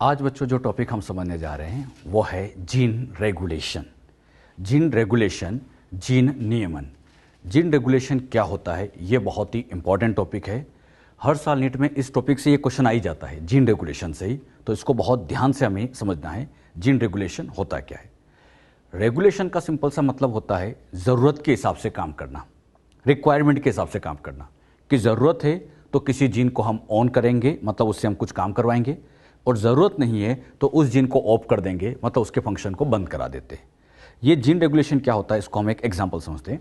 आज बच्चों जो टॉपिक हम समझने जा रहे हैं वो है gene regulation. Gene regulation, gene नियमन। जीन रेगुलेशन क्या होता है, ये बहुत ही इंपॉर्टेंट टॉपिक है। हर साल नीट में इस टॉपिक से ये क्वेश्चन आ ही जाता है, जीन रेगुलेशन से ही। तो इसको बहुत ध्यान से हमें समझना है, जीन रेगुलेशन होता क्या है। रेगुलेशन का सिंपल सा मतलब होता है ज़रूरत के हिसाब से काम करना, रिक्वायरमेंट के हिसाब से काम करना। कि ज़रूरत है तो किसी जीन को हम ऑन करेंगे, मतलब उससे हम कुछ काम करवाएंगे, और ज़रूरत नहीं है तो उस जीन को ऑफ कर देंगे, मतलब उसके फंक्शन को बंद करा देते हैं। ये जीन रेगुलेशन क्या होता है, इसको हम एक एग्जांपल समझते हैं।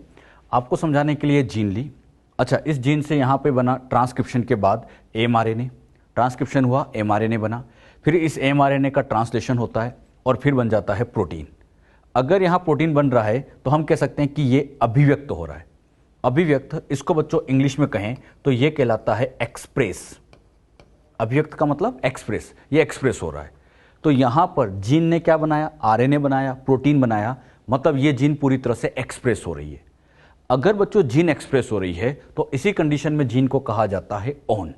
आपको समझाने के लिए जीन ली। अच्छा, इस जीन से यहाँ पे बना ट्रांसक्रिप्शन के बाद mRNA, ट्रांसक्रिप्शन हुआ, mRNA बना, फिर इस mRNA का ट्रांसलेशन होता है और फिर बन जाता है प्रोटीन। अगर यहाँ प्रोटीन बन रहा है तो हम कह सकते हैं कि ये अभिव्यक्त हो रहा है। अभिव्यक्त, इसको बच्चों इंग्लिश में कहें तो ये कहलाता है एक्सप्रेस। अभिव्यक्त का मतलब एक्सप्रेस, ये एक्सप्रेस हो रहा है। तो यहाँ पर जीन ने क्या बनाया, आरएनए बनाया, प्रोटीन बनाया, मतलब ये जीन पूरी तरह से एक्सप्रेस हो रही है। अगर बच्चों जीन एक्सप्रेस हो रही है तो इसी कंडीशन में जीन को कहा जाता है ऑन।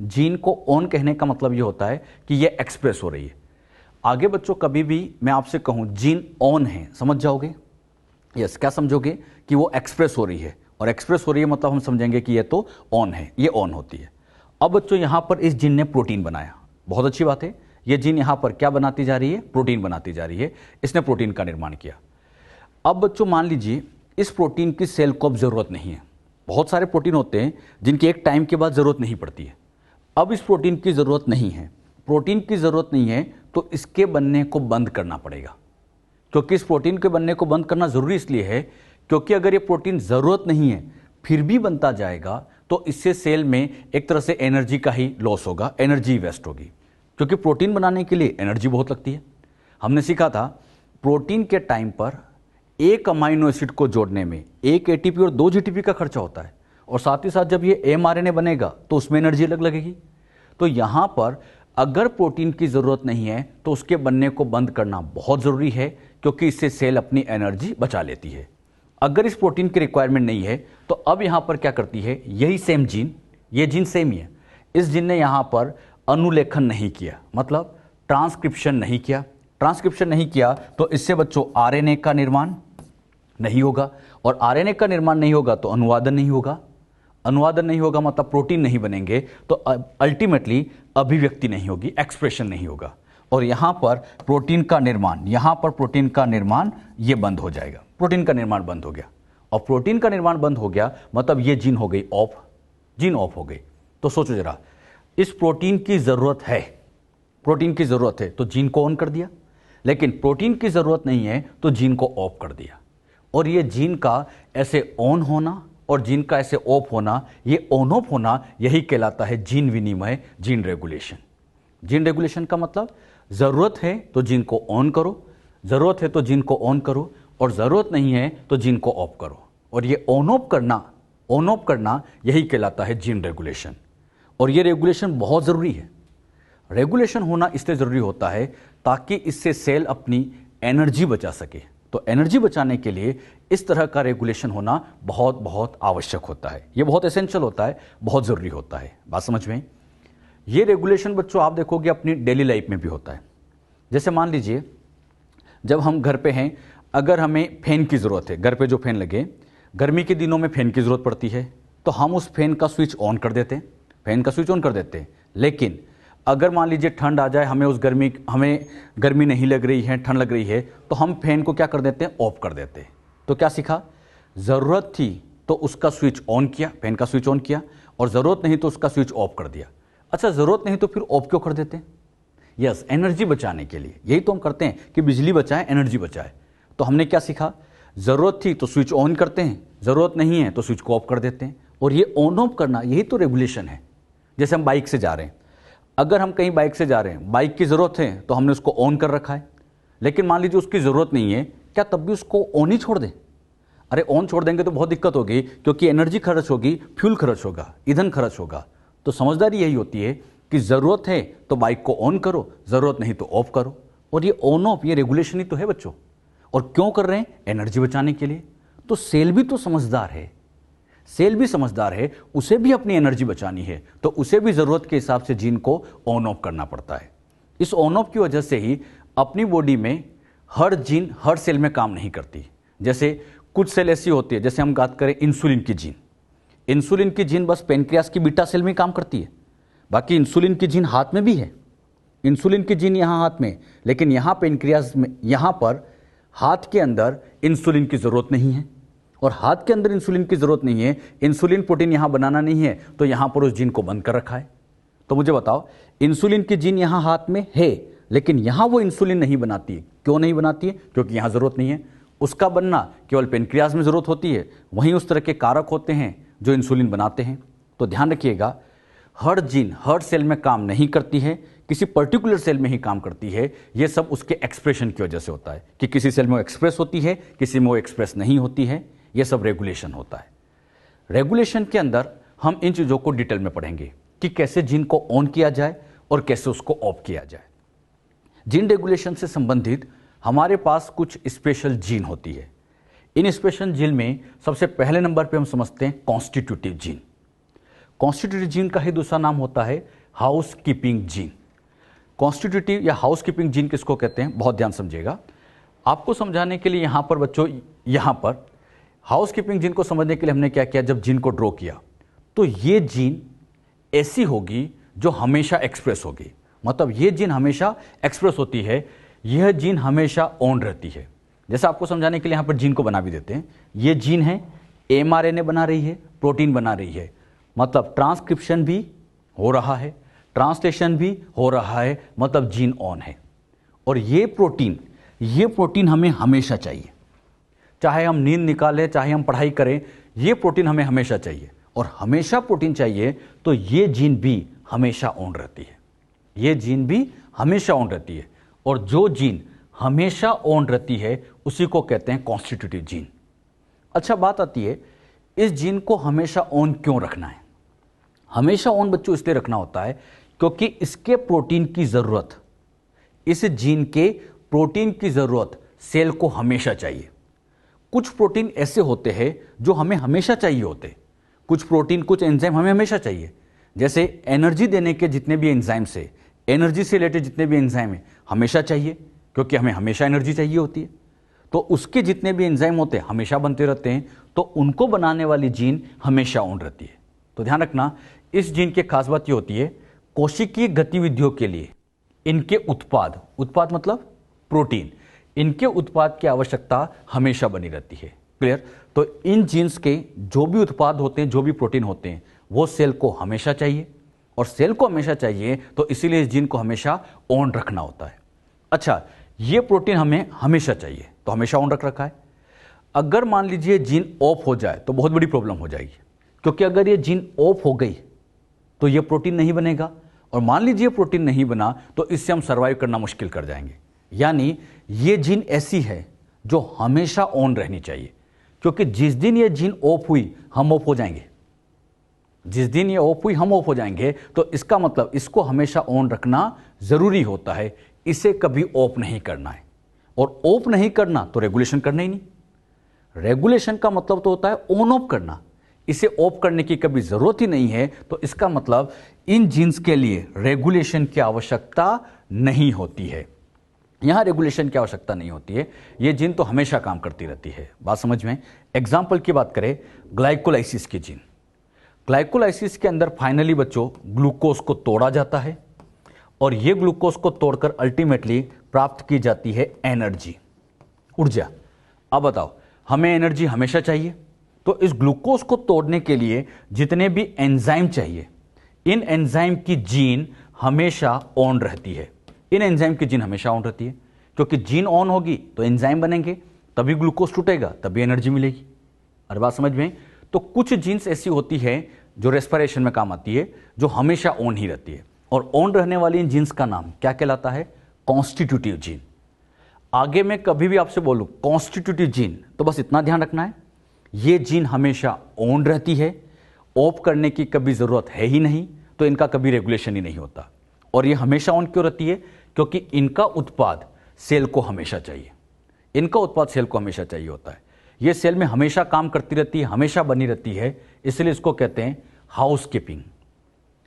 जीन को ऑन कहने का मतलब ये होता है कि ये एक्सप्रेस हो रही है। आगे बच्चों कभी भी मैं आपसे कहूँ जीन ऑन है, समझ जाओगे? यस, क्या समझोगे? कि वो एक्सप्रेस हो रही है, और एक्सप्रेस हो रही है मतलब हम समझेंगे कि ये तो ऑन है, ये ऑन होती है। अब बच्चों यहाँ पर इस जीन ने प्रोटीन बनाया, बहुत अच्छी बात है। ये जीन यहाँ पर क्या बनाती जा रही है, प्रोटीन बनाती जा रही है। इसने प्रोटीन का निर्माण किया। अब बच्चों मान लीजिए इस प्रोटीन की सेल को अब जरूरत नहीं है। बहुत सारे प्रोटीन होते हैं जिनकी एक टाइम के बाद जरूरत नहीं पड़ती है। अब इस प्रोटीन की जरूरत नहीं है, प्रोटीन की जरूरत नहीं है तो इसके बनने को बंद करना पड़ेगा। क्योंकि इस प्रोटीन के बनने को बंद करना जरूरी इसलिए है क्योंकि अगर ये प्रोटीन जरूरत नहीं है फिर भी बनता जाएगा तो इससे सेल में एक तरह से एनर्जी का ही लॉस होगा, एनर्जी वेस्ट होगी। क्योंकि प्रोटीन बनाने के लिए एनर्जी बहुत लगती है। हमने सीखा था प्रोटीन के टाइम पर एक अमाइनो एसिड को जोड़ने में 1 एटीपी और 2 जीटीपी का खर्चा होता है, और साथ ही साथ जब ये mRNA बनेगा तो उसमें एनर्जी अलग लगेगी। तो यहाँ पर अगर प्रोटीन की ज़रूरत नहीं है तो उसके बनने को बंद करना बहुत ज़रूरी है, क्योंकि इससे सेल अपनी एनर्जी बचा लेती है। अगर इस प्रोटीन की रिक्वायरमेंट नहीं है तो अब यहाँ पर क्या करती है, यही सेम जीन, ये जीन सेम ही है, इस जीन ने यहाँ पर अनुलेखन नहीं किया, मतलब ट्रांसक्रिप्शन नहीं किया। ट्रांसक्रिप्शन नहीं किया तो इससे बच्चों आरएनए का निर्माण नहीं होगा, और आरएनए का निर्माण नहीं होगा तो अनुवादन नहीं होगा। अनुवादन नहीं होगा मतलब प्रोटीन नहीं बनेंगे, तो अल्टीमेटली अभिव्यक्ति नहीं होगी, एक्सप्रेशन नहीं होगा। और यहाँ पर प्रोटीन का निर्माण, यहाँ पर प्रोटीन का निर्माण ये बंद हो जाएगा। प्रोटीन का निर्माण बंद हो गया, और प्रोटीन का निर्माण बंद हो गया मतलब ये जीन हो गई ऑफ, जीन ऑफ हो गई। तो सोचो जरा, इस प्रोटीन की ज़रूरत है, प्रोटीन की ज़रूरत है तो जीन को ऑन कर दिया, लेकिन प्रोटीन की ज़रूरत नहीं है तो जीन को ऑफ कर दिया। और ये जीन का ऐसे ऑन होना और जीन का ऐसे ऑफ होना, ये ऑन ऑफ होना, यही कहलाता है जीन विनिमय, जीन रेगुलेशन। जीन रेगुलेशन का मतलब ज़रूरत है तो जीन को ऑन करो, ज़रूरत है तो जीन को ऑन करो, और ज़रूरत नहीं है तो जीन को ऑफ करो। और ये ऑन ऑफ करना यही कहलाता है जीन रेगुलेशन। और ये रेगुलेशन बहुत ज़रूरी है। रेगुलेशन होना इसलिए ज़रूरी होता है ताकि इससे सेल अपनी एनर्जी बचा सके। तो एनर्जी बचाने के लिए इस तरह का रेगुलेशन होना बहुत बहुत आवश्यक होता है। ये बहुत एसेंशियल होता है, बहुत ज़रूरी होता है। बात समझ में? ये रेगुलेशन बच्चों आप देखोगे अपनी डेली लाइफ में भी होता है। जैसे मान लीजिए जब हम घर पे हैं, अगर हमें फैन की ज़रूरत है, घर पे जो फैन लगे, गर्मी के दिनों में फैन की ज़रूरत पड़ती है, तो हम उस फैन का स्विच ऑन कर देते हैं, फैन का स्विच ऑन कर देते हैं। लेकिन अगर मान लीजिए ठंड आ जाए, हमें गर्मी नहीं लग रही है, ठंड लग रही है, तो हम फैन को क्या कर देते हैं, ऑफ कर देते हैं। तो क्या सीखा? ज़रूरत थी तो उसका स्विच ऑन किया, फैन का स्विच ऑन किया, और ज़रूरत नहीं तो उसका स्विच ऑफ कर दिया। अच्छा, ज़रूरत नहीं तो फिर ऑफ क्यों कर देते हैं? यस, एनर्जी बचाने के लिए। यही तो हम करते हैं कि बिजली बचाए, एनर्जी बचाए। तो हमने क्या सीखा? ज़रूरत थी तो स्विच ऑन करते हैं, ज़रूरत नहीं है तो स्विच को ऑफ कर देते हैं। और ये ऑन ऑफ करना, यही तो रेगुलेशन है। जैसे हम बाइक से जा रहे हैं, अगर हम कहीं बाइक से जा रहे हैं, बाइक की ज़रूरत है तो हमने उसको ऑन कर रखा है, लेकिन मान लीजिए उसकी ज़रूरत नहीं है, क्या तब भी उसको ऑन ही छोड़ दें? अरे ऑन छोड़ देंगे तो बहुत दिक्कत होगी, क्योंकि एनर्जी खर्च होगी, फ्यूल खर्च होगा, ईंधन खर्च होगा। तो समझदारी यही होती है कि ज़रूरत है तो बाइक को ऑन करो, ज़रूरत नहीं तो ऑफ करो। और ये ऑन ऑफ, ये रेगुलेशन ही तो है बच्चों। और क्यों कर रहे हैं? एनर्जी बचाने के लिए। तो सेल भी तो समझदार है, सेल भी समझदार है, उसे भी अपनी एनर्जी बचानी है, तो उसे भी ज़रूरत के हिसाब से जीन को ऑन ऑफ करना पड़ता है। इस ऑन ऑफ की वजह से ही अपनी बॉडी में हर जीन हर सेल में काम नहीं करती। जैसे कुछ सेल ऐसी होती है, जैसे हम बात करें इंसुलिन की जीन, इंसुलिन की जीन बस पेनक्रियास की बीटा सेल में काम करती है, बाकी इंसुलिन की जीन हाथ में भी है, इंसुलिन की जीन यहाँ हाथ में, लेकिन यहाँ पेनक्रियास में, यहाँ पर हाथ के अंदर इंसुलिन की ज़रूरत नहीं है, और हाथ के अंदर इंसुलिन की ज़रूरत नहीं है, इंसुलिन प्रोटीन यहाँ बनाना नहीं है, तो यहाँ पर उस जीन को बंद कर रखा है। तो मुझे बताओ, इंसुलिन की जीन यहाँ हाथ में है, लेकिन यहाँ वो इंसुलिन नहीं बनाती है। क्यों नहीं बनाती है? क्योंकि यहाँ ज़रूरत नहीं है। उसका बनना केवल पेनक्रियास में ज़रूरत होती है, वहीं उस तरह के कारक होते हैं जो इंसुलिन बनाते हैं। तो ध्यान रखिएगा, हर जीन हर सेल में काम नहीं करती है, किसी पर्टिकुलर सेल में ही काम करती है। ये सब उसके एक्सप्रेशन की वजह से होता है कि किसी सेल में वो एक्सप्रेस होती है, किसी में वो एक्सप्रेस नहीं होती है। ये सब रेगुलेशन होता है। रेगुलेशन के अंदर हम इन चीज़ों को डिटेल में पढ़ेंगे कि कैसे जीन को ऑन किया जाए और कैसे उसको ऑफ किया जाए। जीन रेगुलेशन से संबंधित हमारे पास कुछ स्पेशल जीन होती है। इन स्पेशल जीन में सबसे पहले नंबर पे हम समझते हैं कॉन्स्टिट्यूटिव जीन। कॉन्स्टिट्यूटिव जीन का ही दूसरा नाम होता है हाउस कीपिंग जीन। कॉन्स्टिट्यूटिव या हाउस कीपिंग जीन किसको कहते हैं, बहुत ध्यान समझिएगा। आपको समझाने के लिए यहाँ पर बच्चों, यहाँ पर हाउस कीपिंग जीन को समझने के लिए हमने क्या किया, जब जीन को ड्रॉ किया तो ये जीन ऐसी होगी जो हमेशा एक्सप्रेस होगी। मतलब ये जीन हमेशा एक्सप्रेस होती है, यह जीन हमेशा ऑन रहती है। जैसा आपको समझाने के लिए यहाँ पर जीन को बना भी देते हैं। ये जीन है, mRNA बना रही है, प्रोटीन बना रही है, मतलब ट्रांसक्रिप्शन भी हो रहा है, ट्रांसलेशन भी हो रहा है, मतलब जीन ऑन है। और ये प्रोटीन हमें हमेशा चाहिए, चाहे हम नींद निकालें, चाहे हम पढ़ाई करें, ये प्रोटीन हमें हमेशा चाहिए। और हमेशा प्रोटीन चाहिए तो ये जीन भी हमेशा ऑन रहती है, ये जीन भी हमेशा ऑन रहती है। और जो जीन हमेशा ऑन रहती है उसी को कहते हैं कॉन्स्टिट्यूटिव जीन। अच्छा, बात आती है इस जीन को हमेशा ऑन क्यों रखना है। हमेशा ऑन बच्चों इसलिए रखना होता है क्योंकि इसके प्रोटीन की ज़रूरत, इस जीन के प्रोटीन की ज़रूरत सेल को हमेशा चाहिए। कुछ प्रोटीन ऐसे होते हैं जो हमें हमेशा चाहिए होते, कुछ प्रोटीन, कुछ एंजाइम हमें हमेशा चाहिए। जैसे एनर्जी देने के जितने भी एंजाइम से, एनर्जी से रिलेटेड जितने भी एंजाइम हैं हमेशा चाहिए, क्योंकि हमें हमेशा एनर्जी चाहिए होती है। तो उसके जितने भी एंजाइम होते हैं हमेशा बनते रहते हैं, तो उनको बनाने वाली जीन हमेशा ऑन रहती है। तो ध्यान रखना, इस जीन की खास बात ये होती है, कोशिकीय गतिविधियों के लिए इनके उत्पाद मतलब प्रोटीन, इनके उत्पाद की आवश्यकता हमेशा बनी रहती है। क्लियर? तो इन जीन्स के जो भी उत्पाद होते हैं, जो भी प्रोटीन होते हैं, वो सेल को हमेशा चाहिए, और सेल को हमेशा चाहिए तो इसीलिए इस जीन को हमेशा ऑन रखना होता है। अच्छा, ये प्रोटीन हमें हमेशा चाहिए तो हमेशा ऑन रख रखा है। अगर मान लीजिए जीन ऑफ हो जाए तो बहुत बड़ी प्रॉब्लम हो जाएगी, क्योंकि अगर ये जीन ऑफ हो गई तो ये प्रोटीन नहीं बनेगा, और मान लीजिए प्रोटीन नहीं बना तो इससे हम सर्वाइव करना मुश्किल कर जाएंगे। यानी ये जीन ऐसी है जो हमेशा ऑन रहनी चाहिए, क्योंकि जिस दिन ये जीन ऑफ हुई हम ऑफ हो जाएंगे, जिस दिन ये ऑफ हुई हम ऑफ हो जाएंगे। तो इसका मतलब इसको हमेशा ऑन रखना जरूरी होता है, इसे कभी ऑफ नहीं करना है। और ऑफ नहीं करना तो रेगुलेशन करना ही नहीं। रेगुलेशन का मतलब तो होता है ऑन ऑफ करना, इसे ऑफ करने की कभी जरूरत ही नहीं है। तो इसका मतलब इन जीन्स के लिए रेगुलेशन की आवश्यकता नहीं होती है। यहां रेगुलेशन की आवश्यकता नहीं होती है, ये जीन तो हमेशा काम करती रहती है। बात समझ में? एग्जाम्पल की बात करें, ग्लाइकोलाइसिस की जीन। ग्लाइकोलाइसिस के अंदर फाइनली बच्चों ग्लूकोज को तोड़ा जाता है, और ये ग्लूकोज को तोड़कर अल्टीमेटली प्राप्त की जाती है एनर्जी, ऊर्जा। अब बताओ, हमें एनर्जी हमेशा चाहिए, तो इस ग्लूकोज को तोड़ने के लिए जितने भी एंजाइम चाहिए, इन एंजाइम की जीन हमेशा ऑन रहती है। इन एंजाइम की जीन हमेशा ऑन रहती है, क्योंकि जीन ऑन होगी तो एंजाइम बनेंगे, तभी ग्लूकोज टूटेगा, तभी एनर्जी मिलेगी। और बात समझ में? तो कुछ जीन्स ऐसी होती है जो रेस्पिरेशन में काम आती है, जो हमेशा ऑन ही रहती है, और ऑन रहने वाली इन जीन्स का नाम क्या कहलाता है? Constitutive gene. आगे मैं कभी भी आपसे बोलूं कॉन्स्टिट्यूटिव जीन, तो बस इतना ध्यान रखना है, ये जीन हमेशा ऑन रहती है, ऑफ करने की कभी जरूरत है ही नहीं, तो इनका कभी रेगुलेशन ही नहीं होता। और ये हमेशा ऑन क्यों रहती है? क्योंकि इनका उत्पाद सेल को हमेशा चाहिए, इनका उत्पाद सेल को हमेशा चाहिए होता है। ये सेल में हमेशा काम करती रहती है, हमेशा बनी रहती है, इसलिए इसको कहते हैं हाउस कीपिंग।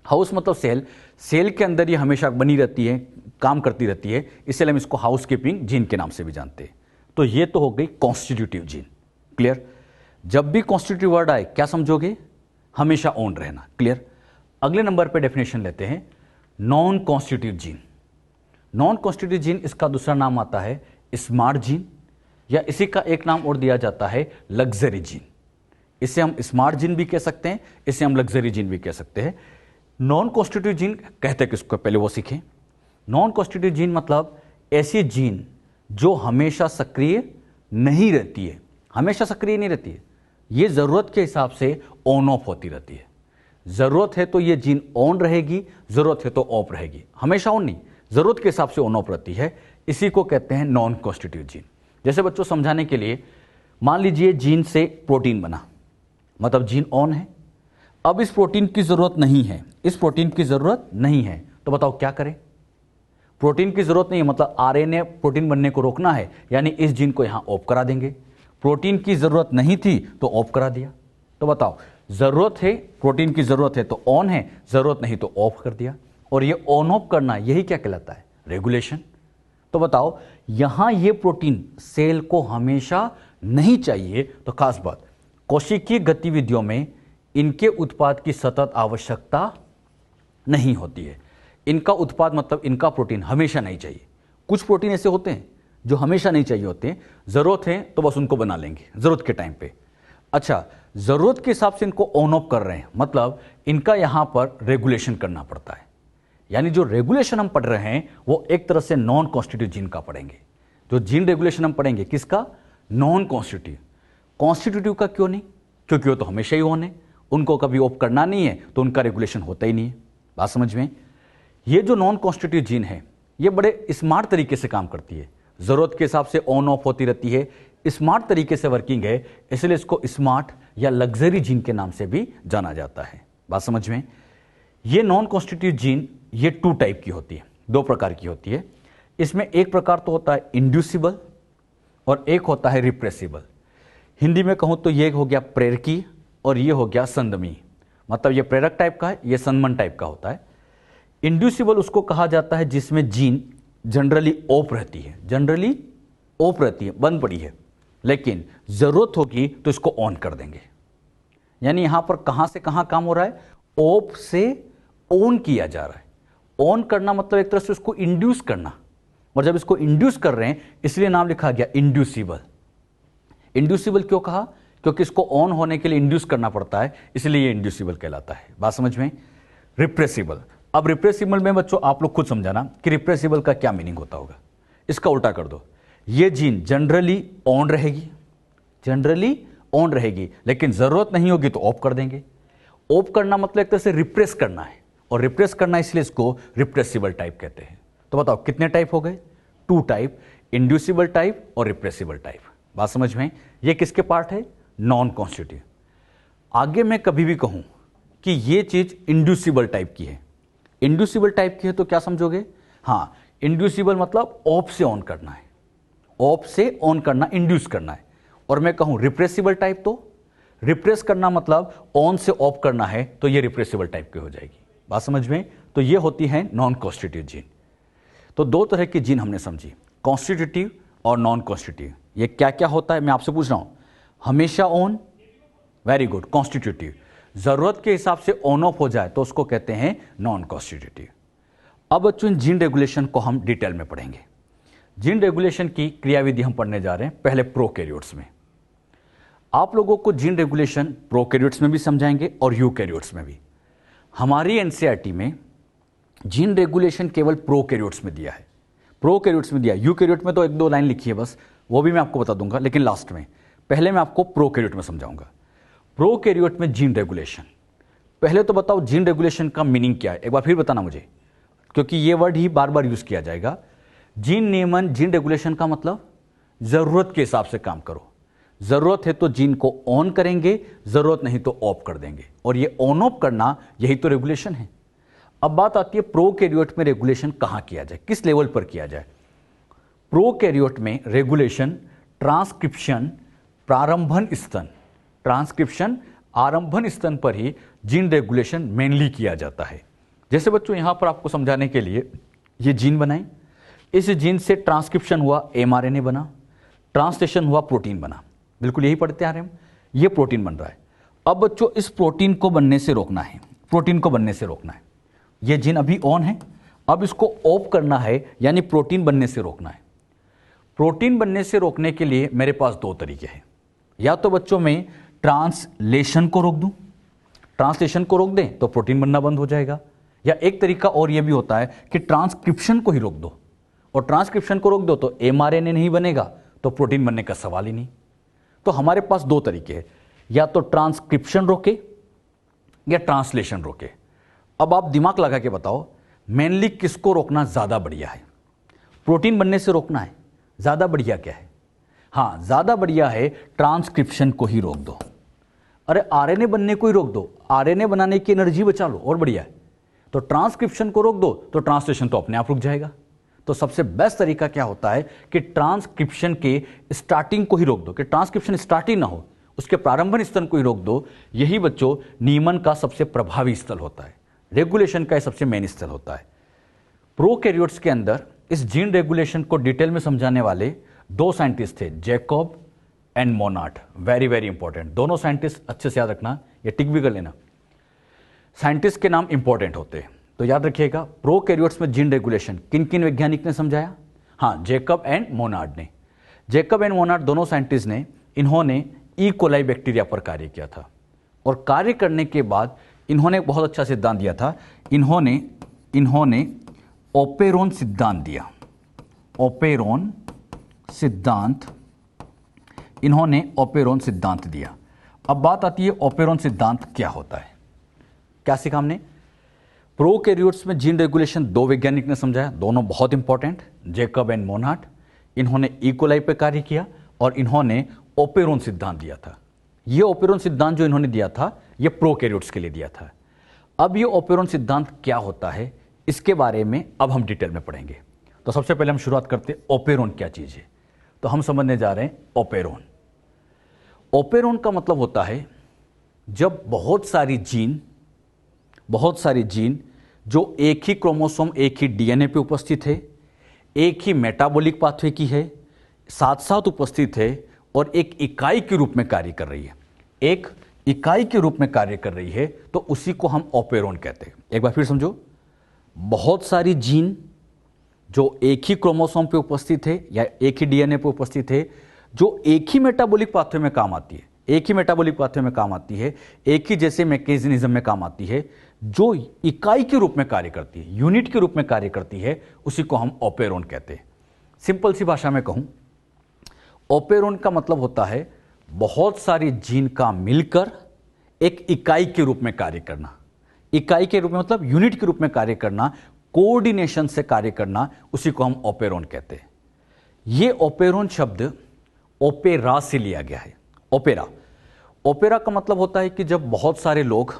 हाउस मतलब सेल, सेल के अंदर ये हमेशा बनी रहती है, काम करती रहती है, इसलिए हम इसको हाउसकीपिंग जीन के नाम से भी जानते हैं। तो ये तो हो गई कॉन्स्टिट्यूटिव जीन। क्लियर? जब भी कॉन्स्टिट्यूटिव वर्ड आए क्या समझोगे? हमेशा ऑन रहना। क्लियर? अगले नंबर पे डेफिनेशन लेते हैं non constitutive gene. Non constitutive gene, इसका दूसरा नाम आता है स्मार्ट जीन, या इसी का एक नाम और दिया जाता है लग्जरी जीन। इसे हम स्मार्ट जीन भी कह सकते हैं, इसे हम लग्जरी जीन भी कह सकते हैं। नॉन कॉन्स्टिट्यूटिव जीन कहते किसको, पहले वो सीखें। नॉन कॉन्स्टिट्यूटिव जीन मतलब ऐसी जीन जो हमेशा सक्रिय नहीं रहती है। हमेशा सक्रिय नहीं रहती है, ये जरूरत के हिसाब से ऑन ऑफ होती रहती है। जरूरत है तो ये जीन ऑन रहेगी, जरूरत है तो ऑफ रहेगी, हमेशा ऑन नहीं, जरूरत के हिसाब से ऑन ऑफ रहती है। इसी को कहते हैं नॉन कॉन्स्टिट्यूटिव जीन। जैसे बच्चों समझाने के लिए, मान लीजिए जीन से प्रोटीन बना, मतलब जीन ऑन है, अब इस प्रोटीन की जरूरत नहीं है, इस प्रोटीन की जरूरत नहीं है, तो बताओ क्या करें? प्रोटीन की जरूरत नहीं है मतलब आरएनए प्रोटीन बनने को रोकना है, यानी इस जीन को यहां ऑफ करा देंगे। प्रोटीन की जरूरत नहीं थी तो ऑफ करा दिया। तो बताओ, जरूरत है, प्रोटीन की जरूरत है तो ऑन है, जरूरत नहीं तो ऑफ कर दिया। और ये ऑन ऑफ करना, यही क्या कहलाता है? रेगुलेशन। तो बताओ, यहां ये प्रोटीन सेल को हमेशा नहीं चाहिए, तो खास बात, कोशिकीय गतिविधियों में इनके उत्पाद की सतत आवश्यकता नहीं होती है। इनका उत्पाद मतलब इनका प्रोटीन हमेशा नहीं चाहिए। कुछ प्रोटीन ऐसे होते हैं जो हमेशा नहीं चाहिए होते हैं, जरूरत है तो बस उनको बना लेंगे जरूरत के टाइम पे। अच्छा, जरूरत के हिसाब से इनको ऑन ऑफ कर रहे हैं, मतलब इनका यहां पर रेगुलेशन करना पड़ता है। यानी जो रेगुलेशन हम पढ़ रहे हैं वो एक तरह से नॉन कॉन्स्टिट्यूटिव जीन का पढ़ेंगे। जो जीन रेगुलेशन हम पढ़ेंगे किसका? Non constitutive. कॉन्स्टिट्यूटिव का क्यों नहीं? क्योंकि वो तो हमेशा ही ऑन है, उनको कभी ऑफ करना नहीं है, तो उनका रेगुलेशन होता ही नहीं है। बात समझ में? ये जो नॉन कॉन्स्टिट्यूटिव जीन है ये बड़े स्मार्ट तरीके से काम करती है, जरूरत के हिसाब से ऑन ऑफ होती रहती है, स्मार्ट तरीके से वर्किंग है, इसलिए इसको स्मार्ट या लग्जरी जीन के नाम से भी जाना जाता है। बात समझ में? ये नॉन कॉन्स्टिट्यूटिव जीन ये 2 टाइप की होती है, 2 प्रकार की होती है। इसमें एक प्रकार तो होता है इंड्यूसिबल और एक होता है रिप्रेसिबल। हिंदी में कहूं तो ये हो गया प्रेरकी और ये हो गया संदमी, मतलब ये प्रेरक टाइप का है, ये संदमन टाइप का होता है। इंड्यूसिबल उसको कहा जाता है जिसमें जीन जनरली ऑफ रहती है, जनरली ऑफ रहती है, बंद पड़ी है, लेकिन जरूरत होगी तो इसको ऑन कर देंगे। यानी यहां पर कहां से कहां काम हो रहा है? ऑफ से ऑन किया जा रहा है। ऑन करना मतलब एक तरह से उसको इंड्यूस करना, और जब इसको इंड्यूस कर रहे हैं इसलिए नाम लिखा गया इंड्यूसिबल। इंड्यूसिबल क्यों कहा? क्योंकि इसको ऑन होने के लिए इंड्यूस करना पड़ता है, इसलिए ये इंड्यूसिबल कहलाता है। बात समझ में? रिप्रेसिबल। अब रिप्रेसिबल में बच्चों आप लोग खुद समझाना कि रिप्रेसिबल का क्या मीनिंग होता होगा। इसका उल्टा कर दो, ये जीन जनरली ऑन रहेगी, जनरली ऑन रहेगी, लेकिन जरूरत नहीं होगी तो ऑफ कर देंगे। ऑफ करना मतलब एक तरह से रिप्रेस करना है, और रिप्रेस करना इसलिए इसको रिप्रेसिबल टाइप कहते हैं। तो बताओ कितने टाइप हो गए? 2 टाइप, इंड्यूसिबल टाइप और रिप्रेसिबल टाइप। बात समझ में? ये किसके पार्ट है? Non constitutive. आगे मैं कभी भी कहूं कि ये चीज इंड्यूसिबल टाइप की है, इंड्यूसिबल टाइप की है, तो क्या समझोगे? हाँ, इंड्यूसिबल मतलब ऑफ से ऑन करना है, ऑफ से ऑन करना, इंड्यूस करना है। और मैं कहूं रिप्रेसिबल टाइप, तो रिप्रेस करना मतलब ऑन से ऑफ करना है, तो ये रिप्रेसिबल टाइप की हो जाएगी। बात समझ में? तो ये होती है नॉन कॉन्स्टिट्यूटिव जीन। तो 2 तरह की जीन हमने समझी, कॉन्स्टिट्यूटिव और नॉन कॉन्स्टिट्यूटिव। ये क्या क्या होता है मैं आपसे पूछ रहा हूं। हमेशा ऑन, वेरी गुड, कॉन्स्टिट्यूटिव। जरूरत के हिसाब से ऑन ऑफ हो जाए तो उसको कहते हैं नॉन कॉन्स्टिट्यूटिव। अब बच्चों इन जीन रेगुलेशन को हम डिटेल में पढ़ेंगे। जीन रेगुलेशन की क्रियाविधि हम पढ़ने जा रहे हैं पहले प्रोकैरियोट्स में। आप लोगों को जीन रेगुलेशन प्रोकैरियोट्स में भी समझाएंगे और यूकैरियोट्स में भी। हमारी एनसीईआरटी में जीन रेगुलेशन केवल प्रोकैरियोट्स में दिया है, प्रोकैरियोट्स में दिया है। यूकैरियोट में तो 1-2 लाइन लिखी है बस, वो भी मैं आपको बता दूंगा, लेकिन लास्ट में। पहले मैं आपको प्रोकैरियोट में समझाऊंगा। प्रोकैरियोट में जीन रेगुलेशन, पहले तो बताओ जीन रेगुलेशन का मीनिंग क्या है, एक बार फिर बताना मुझे, क्योंकि ये वर्ड ही बार बार यूज किया जाएगा। जीन नियमन, जीन रेगुलेशन का मतलब जरूरत के हिसाब से काम करो। जरूरत है तो जीन को ऑन करेंगे, जरूरत नहीं तो ऑफ कर देंगे, और ये ऑन ऑफ करना यही तो रेगुलेशन है। अब बात आती है प्रोकैरियोट में रेगुलेशन कहां किया जाए, किस लेवल पर किया जाए। प्रोकैरियोट में रेगुलेशन ट्रांसक्रिप्शन प्रारंभन स्तन, ट्रांसक्रिप्शन आरंभन स्तन पर ही जीन रेगुलेशन मेनली किया जाता है। जैसे बच्चों यहां पर आपको समझाने के लिए ये जीन बनाई, इस जीन से ट्रांसक्रिप्शन हुआ, mRNA बना, ट्रांसलेशन हुआ, प्रोटीन बना। बिल्कुल यही पढ़ते आ रहे हैं हम। ये प्रोटीन बन रहा है। अब बच्चों इस प्रोटीन को बनने से रोकना है, प्रोटीन को बनने से रोकना है। ये जीन अभी ऑन है, अब इसको ऑफ करना है, यानी प्रोटीन बनने से रोकना है। प्रोटीन बनने से रोकने के लिए मेरे पास दो तरीके हैं। या तो बच्चों में ट्रांसलेशन को रोक दूं, ट्रांसलेशन को रोक दें तो प्रोटीन बनना बंद हो जाएगा। या एक तरीका और यह भी होता है कि ट्रांसक्रिप्शन को ही रोक दो, और ट्रांसक्रिप्शन को रोक दो तो mRNA नहीं बनेगा, तो प्रोटीन बनने का सवाल ही नहीं। तो हमारे पास दो तरीके हैं, या तो ट्रांसक्रिप्शन रोके या ट्रांसलेशन रोके। अब आप दिमाग लगा के बताओ, मेनली किसको रोकना ज्यादा बढ़िया है? प्रोटीन बनने से रोकना है, ज्यादा बढ़िया क्या है? हाँ, ज्यादा बढ़िया है ट्रांसक्रिप्शन को ही रोक दो। अरे आरएनए बनने को ही रोक दो, आरएनए बनाने की एनर्जी बचा लो, और बढ़िया है। तो ट्रांसक्रिप्शन को रोक दो तो ट्रांसलेशन तो अपने आप रुक जाएगा। तो सबसे बेस्ट तरीका क्या होता है कि ट्रांसक्रिप्शन के स्टार्टिंग को ही रोक दो, कि ट्रांसक्रिप्शन स्टार्टिंग ना हो, उसके प्रारंभन स्थल को ही रोक दो। यही बच्चों नियमन का सबसे प्रभावी स्थल होता है, रेगुलेशन का सबसे मेन स्थल होता है। प्रोकैरियोट्स के अंदर इस जीन रेगुलेशन को डिटेल में समझाने वाले दो साइंटिस्ट थे, Jacob and Monod. Very very important, दोनों साइंटिस्ट अच्छे से याद रखना, ये टिक भी कर लेना। साइंटिस्ट के नाम इंपॉर्टेंट होते हैं, तो याद रखिएगा। प्रोकैरियोट्स में जीन रेगुलेशन किन किन वैज्ञानिक ने समझाया? हाँ, जैकब एंड मोनार्ड ने। जैकब एंड मोनार्ड दोनों साइंटिस्ट ने, इन्होंने ई कोलाई बैक्टीरिया पर कार्य किया था, और कार्य करने के बाद इन्होंने बहुत अच्छा सिद्धांत दिया था। इन्होंने ओपेरोन सिद्धांत दिया, ओपेरोन सिद्धांत, इन्होंने ओपेरोन सिद्धांत दिया। अब बात आती है ओपेरोन सिद्धांत क्या होता है। क्या सीखा हमने? प्रोकैरियोट्स में जीन रेगुलेशन दो वैज्ञानिक ने समझाया, दोनों बहुत इंपॉर्टेंट, जैकब एंड मोनार्ड। इन्होंने ई कोलाई पे कार्य किया और इन्होंने ओपेरोन सिद्धांत दिया था। ये ओपेरोन सिद्धांत जो इन्होंने दिया था, ये प्रोकैरियोट्स के लिए दिया था। अब ये ओपेरोन सिद्धांत क्या होता है, इसके बारे में अब हम डिटेल में पढ़ेंगे। तो सबसे पहले हम शुरुआत करते हैं, ओपेरोन क्या चीज है। तो हम समझने जा रहे हैं ओपेरोन। ओपेरोन का मतलब होता है जब बहुत सारी जीन जो एक ही क्रोमोसोम, एक ही डीएनए पे उपस्थित है, एक ही मेटाबॉलिक पाथवे की है, साथ साथ उपस्थित है और एक इकाई के रूप में कार्य कर रही है, एक इकाई के रूप में कार्य कर रही है, तो उसी को हम ओपेरोन कहते हैं। एक बार फिर समझो, बहुत सारी जीन जो एक ही क्रोमोसोम पे उपस्थित है या एक ही डीएनए पे उपस्थित है, जो एक ही मेटाबॉलिक पाथवे में काम आती है, एक ही मेटाबॉलिक पाथवे में काम आती है, एक ही जैसे मैकेनिज्म में काम आती है, जो इकाई के रूप में कार्य करती है, यूनिट के रूप में कार्य करती है, उसी को हम ओपेरोन कहते हैं। सिंपल सी भाषा में कहूं, ओपेरोन का मतलब होता है बहुत सारी जीन का मिलकर एक इकाई के रूप में कार्य करना। इकाई के रूप में मतलब यूनिट के रूप में कार्य करना, कोऑर्डिनेशन से कार्य करना, उसी को हम ओपेरोन कहते हैं। यह ओपेरोन शब्द ओपेरा से लिया गया है। ओपेरा का मतलब होता है कि जब बहुत सारे लोग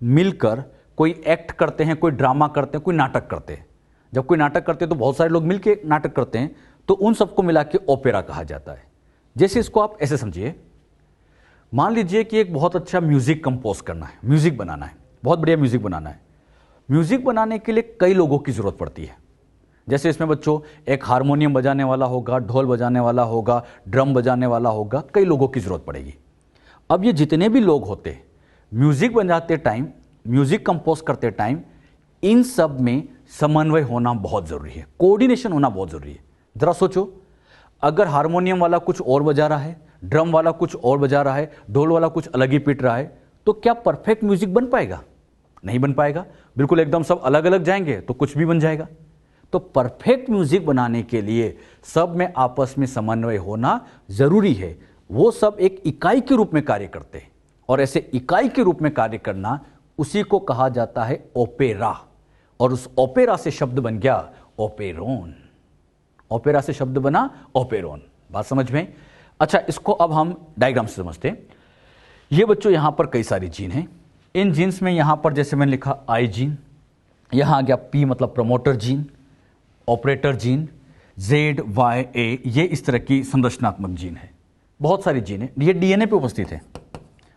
मिलकर कोई एक्ट करते हैं, कोई ड्रामा करते हैं, कोई नाटक करते हैं। जब कोई नाटक करते हैं तो बहुत सारे लोग मिलकर नाटक करते हैं, तो उन सबको मिला के ओपेरा कहा जाता है। जैसे इसको आप ऐसे समझिए, मान लीजिए कि एक बहुत अच्छा म्यूजिक कंपोज करना है, म्यूजिक बनाना है, बहुत बढ़िया म्यूजिक बनाना है। म्यूजिक बनाने के लिए कई लोगों की जरूरत पड़ती है। जैसे इसमें बच्चों एक हारमोनियम बजाने वाला होगा, ढोल बजाने वाला होगा, ड्रम बजाने वाला होगा, कई लोगों की जरूरत पड़ेगी। अब ये जितने भी लोग होते, म्यूजिक बजाते टाइम, म्यूजिक कंपोज करते टाइम, इन सब में समन्वय होना बहुत जरूरी है, कोऑर्डिनेशन होना बहुत जरूरी है। जरा सोचो, अगर हारमोनियम वाला कुछ और बजा रहा है, ड्रम वाला कुछ और बजा रहा है, ढोल वाला कुछ अलग ही पीट रहा है, तो क्या परफेक्ट म्यूजिक बन पाएगा? नहीं बन पाएगा। बिल्कुल एकदम सब अलग अलग जाएंगे तो कुछ भी बन जाएगा। तो परफेक्ट म्यूजिक बनाने के लिए सब में आपस में समन्वय होना जरूरी है। वो सब एक इकाई के रूप में कार्य करते हैं, और ऐसे इकाई के रूप में कार्य करना, उसी को कहा जाता है ओपेरा। और उस ओपेरा से शब्द बन गया ओपेरोन। ओपेरा से शब्द बना ओपेरोन। बात समझ में? अच्छा, इसको अब हम डायग्राम से समझते हैं। ये बच्चों यहां पर कई सारी जीन हैं। इन जीन्स में यहां पर जैसे मैंने लिखा आई जीन, यहां आ गया पी मतलब promoter gene, operator gene, Z Y A, ये इस तरह की संरचनात्मक जीन है। बहुत सारी जीन है, ये डीएनए पे उपस्थित है।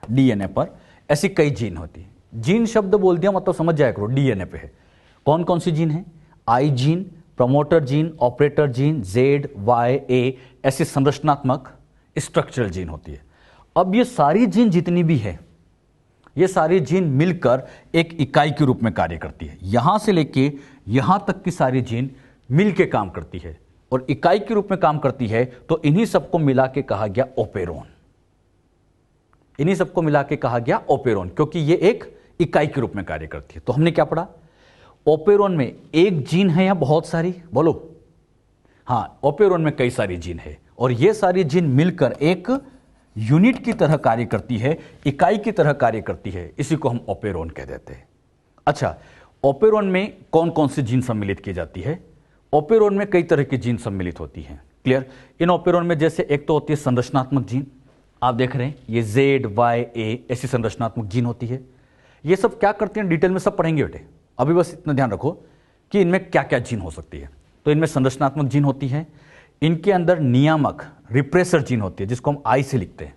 डीएनए पर ऐसी कई जीन होती है। जीन शब्द बोल दिया मतलब समझ जाया करो, डीएनए पे है। कौन कौन सी जीन है? I gene, promoter gene, operator gene, Z Y A, ऐसी संरचनात्मक स्ट्रक्चरल जीन होती है। अब ये सारी जीन जितनी भी है, ये सारी जीन मिलकर एक इकाई के रूप में कार्य करती है। यहां से लेके यहां तक की सारी जीन मिलके काम करती है और इकाई के रूप में काम करती है। तो इन्हीं सबको मिला के कहा गया ओपेरोन। इन्हीं सबको मिला के कहा गया ओपेरोन, क्योंकि ये एक इकाई के रूप में कार्य करती है। तो हमने क्या पढ़ा? ओपेरोन में एक जीन है या बहुत सारी? बोलो। हाँ, ओपेरोन में कई सारी जीन है और ये सारी जीन मिलकर एक यूनिट की तरह कार्य करती है, इकाई की तरह कार्य करती है। इसी को हम ओपेरोन कह देते हैं। अच्छा, ओपेरोन में कौन कौन सी जीन सम्मिलित की जाती है? ओपेरोन में कई तरह की जीन सम्मिलित होती हैं। क्लियर? इन ओपेरोन में जैसे एक तो होती है संरचनात्मक जीन, आप देख रहे हैं ये जेड वाई ए, ऐसी संरचनात्मक जीन होती है। ये सब क्या करते हैं डिटेल में सब पढ़ेंगे बेटे, अभी बस इतना ध्यान रखो कि इनमें क्या क्या जीन हो सकती है। तो इनमें संरचनात्मक जीन होती है, इनके अंदर नियामक रिप्रेसर जीन होती है, जिसको हम आई से लिखते हैं।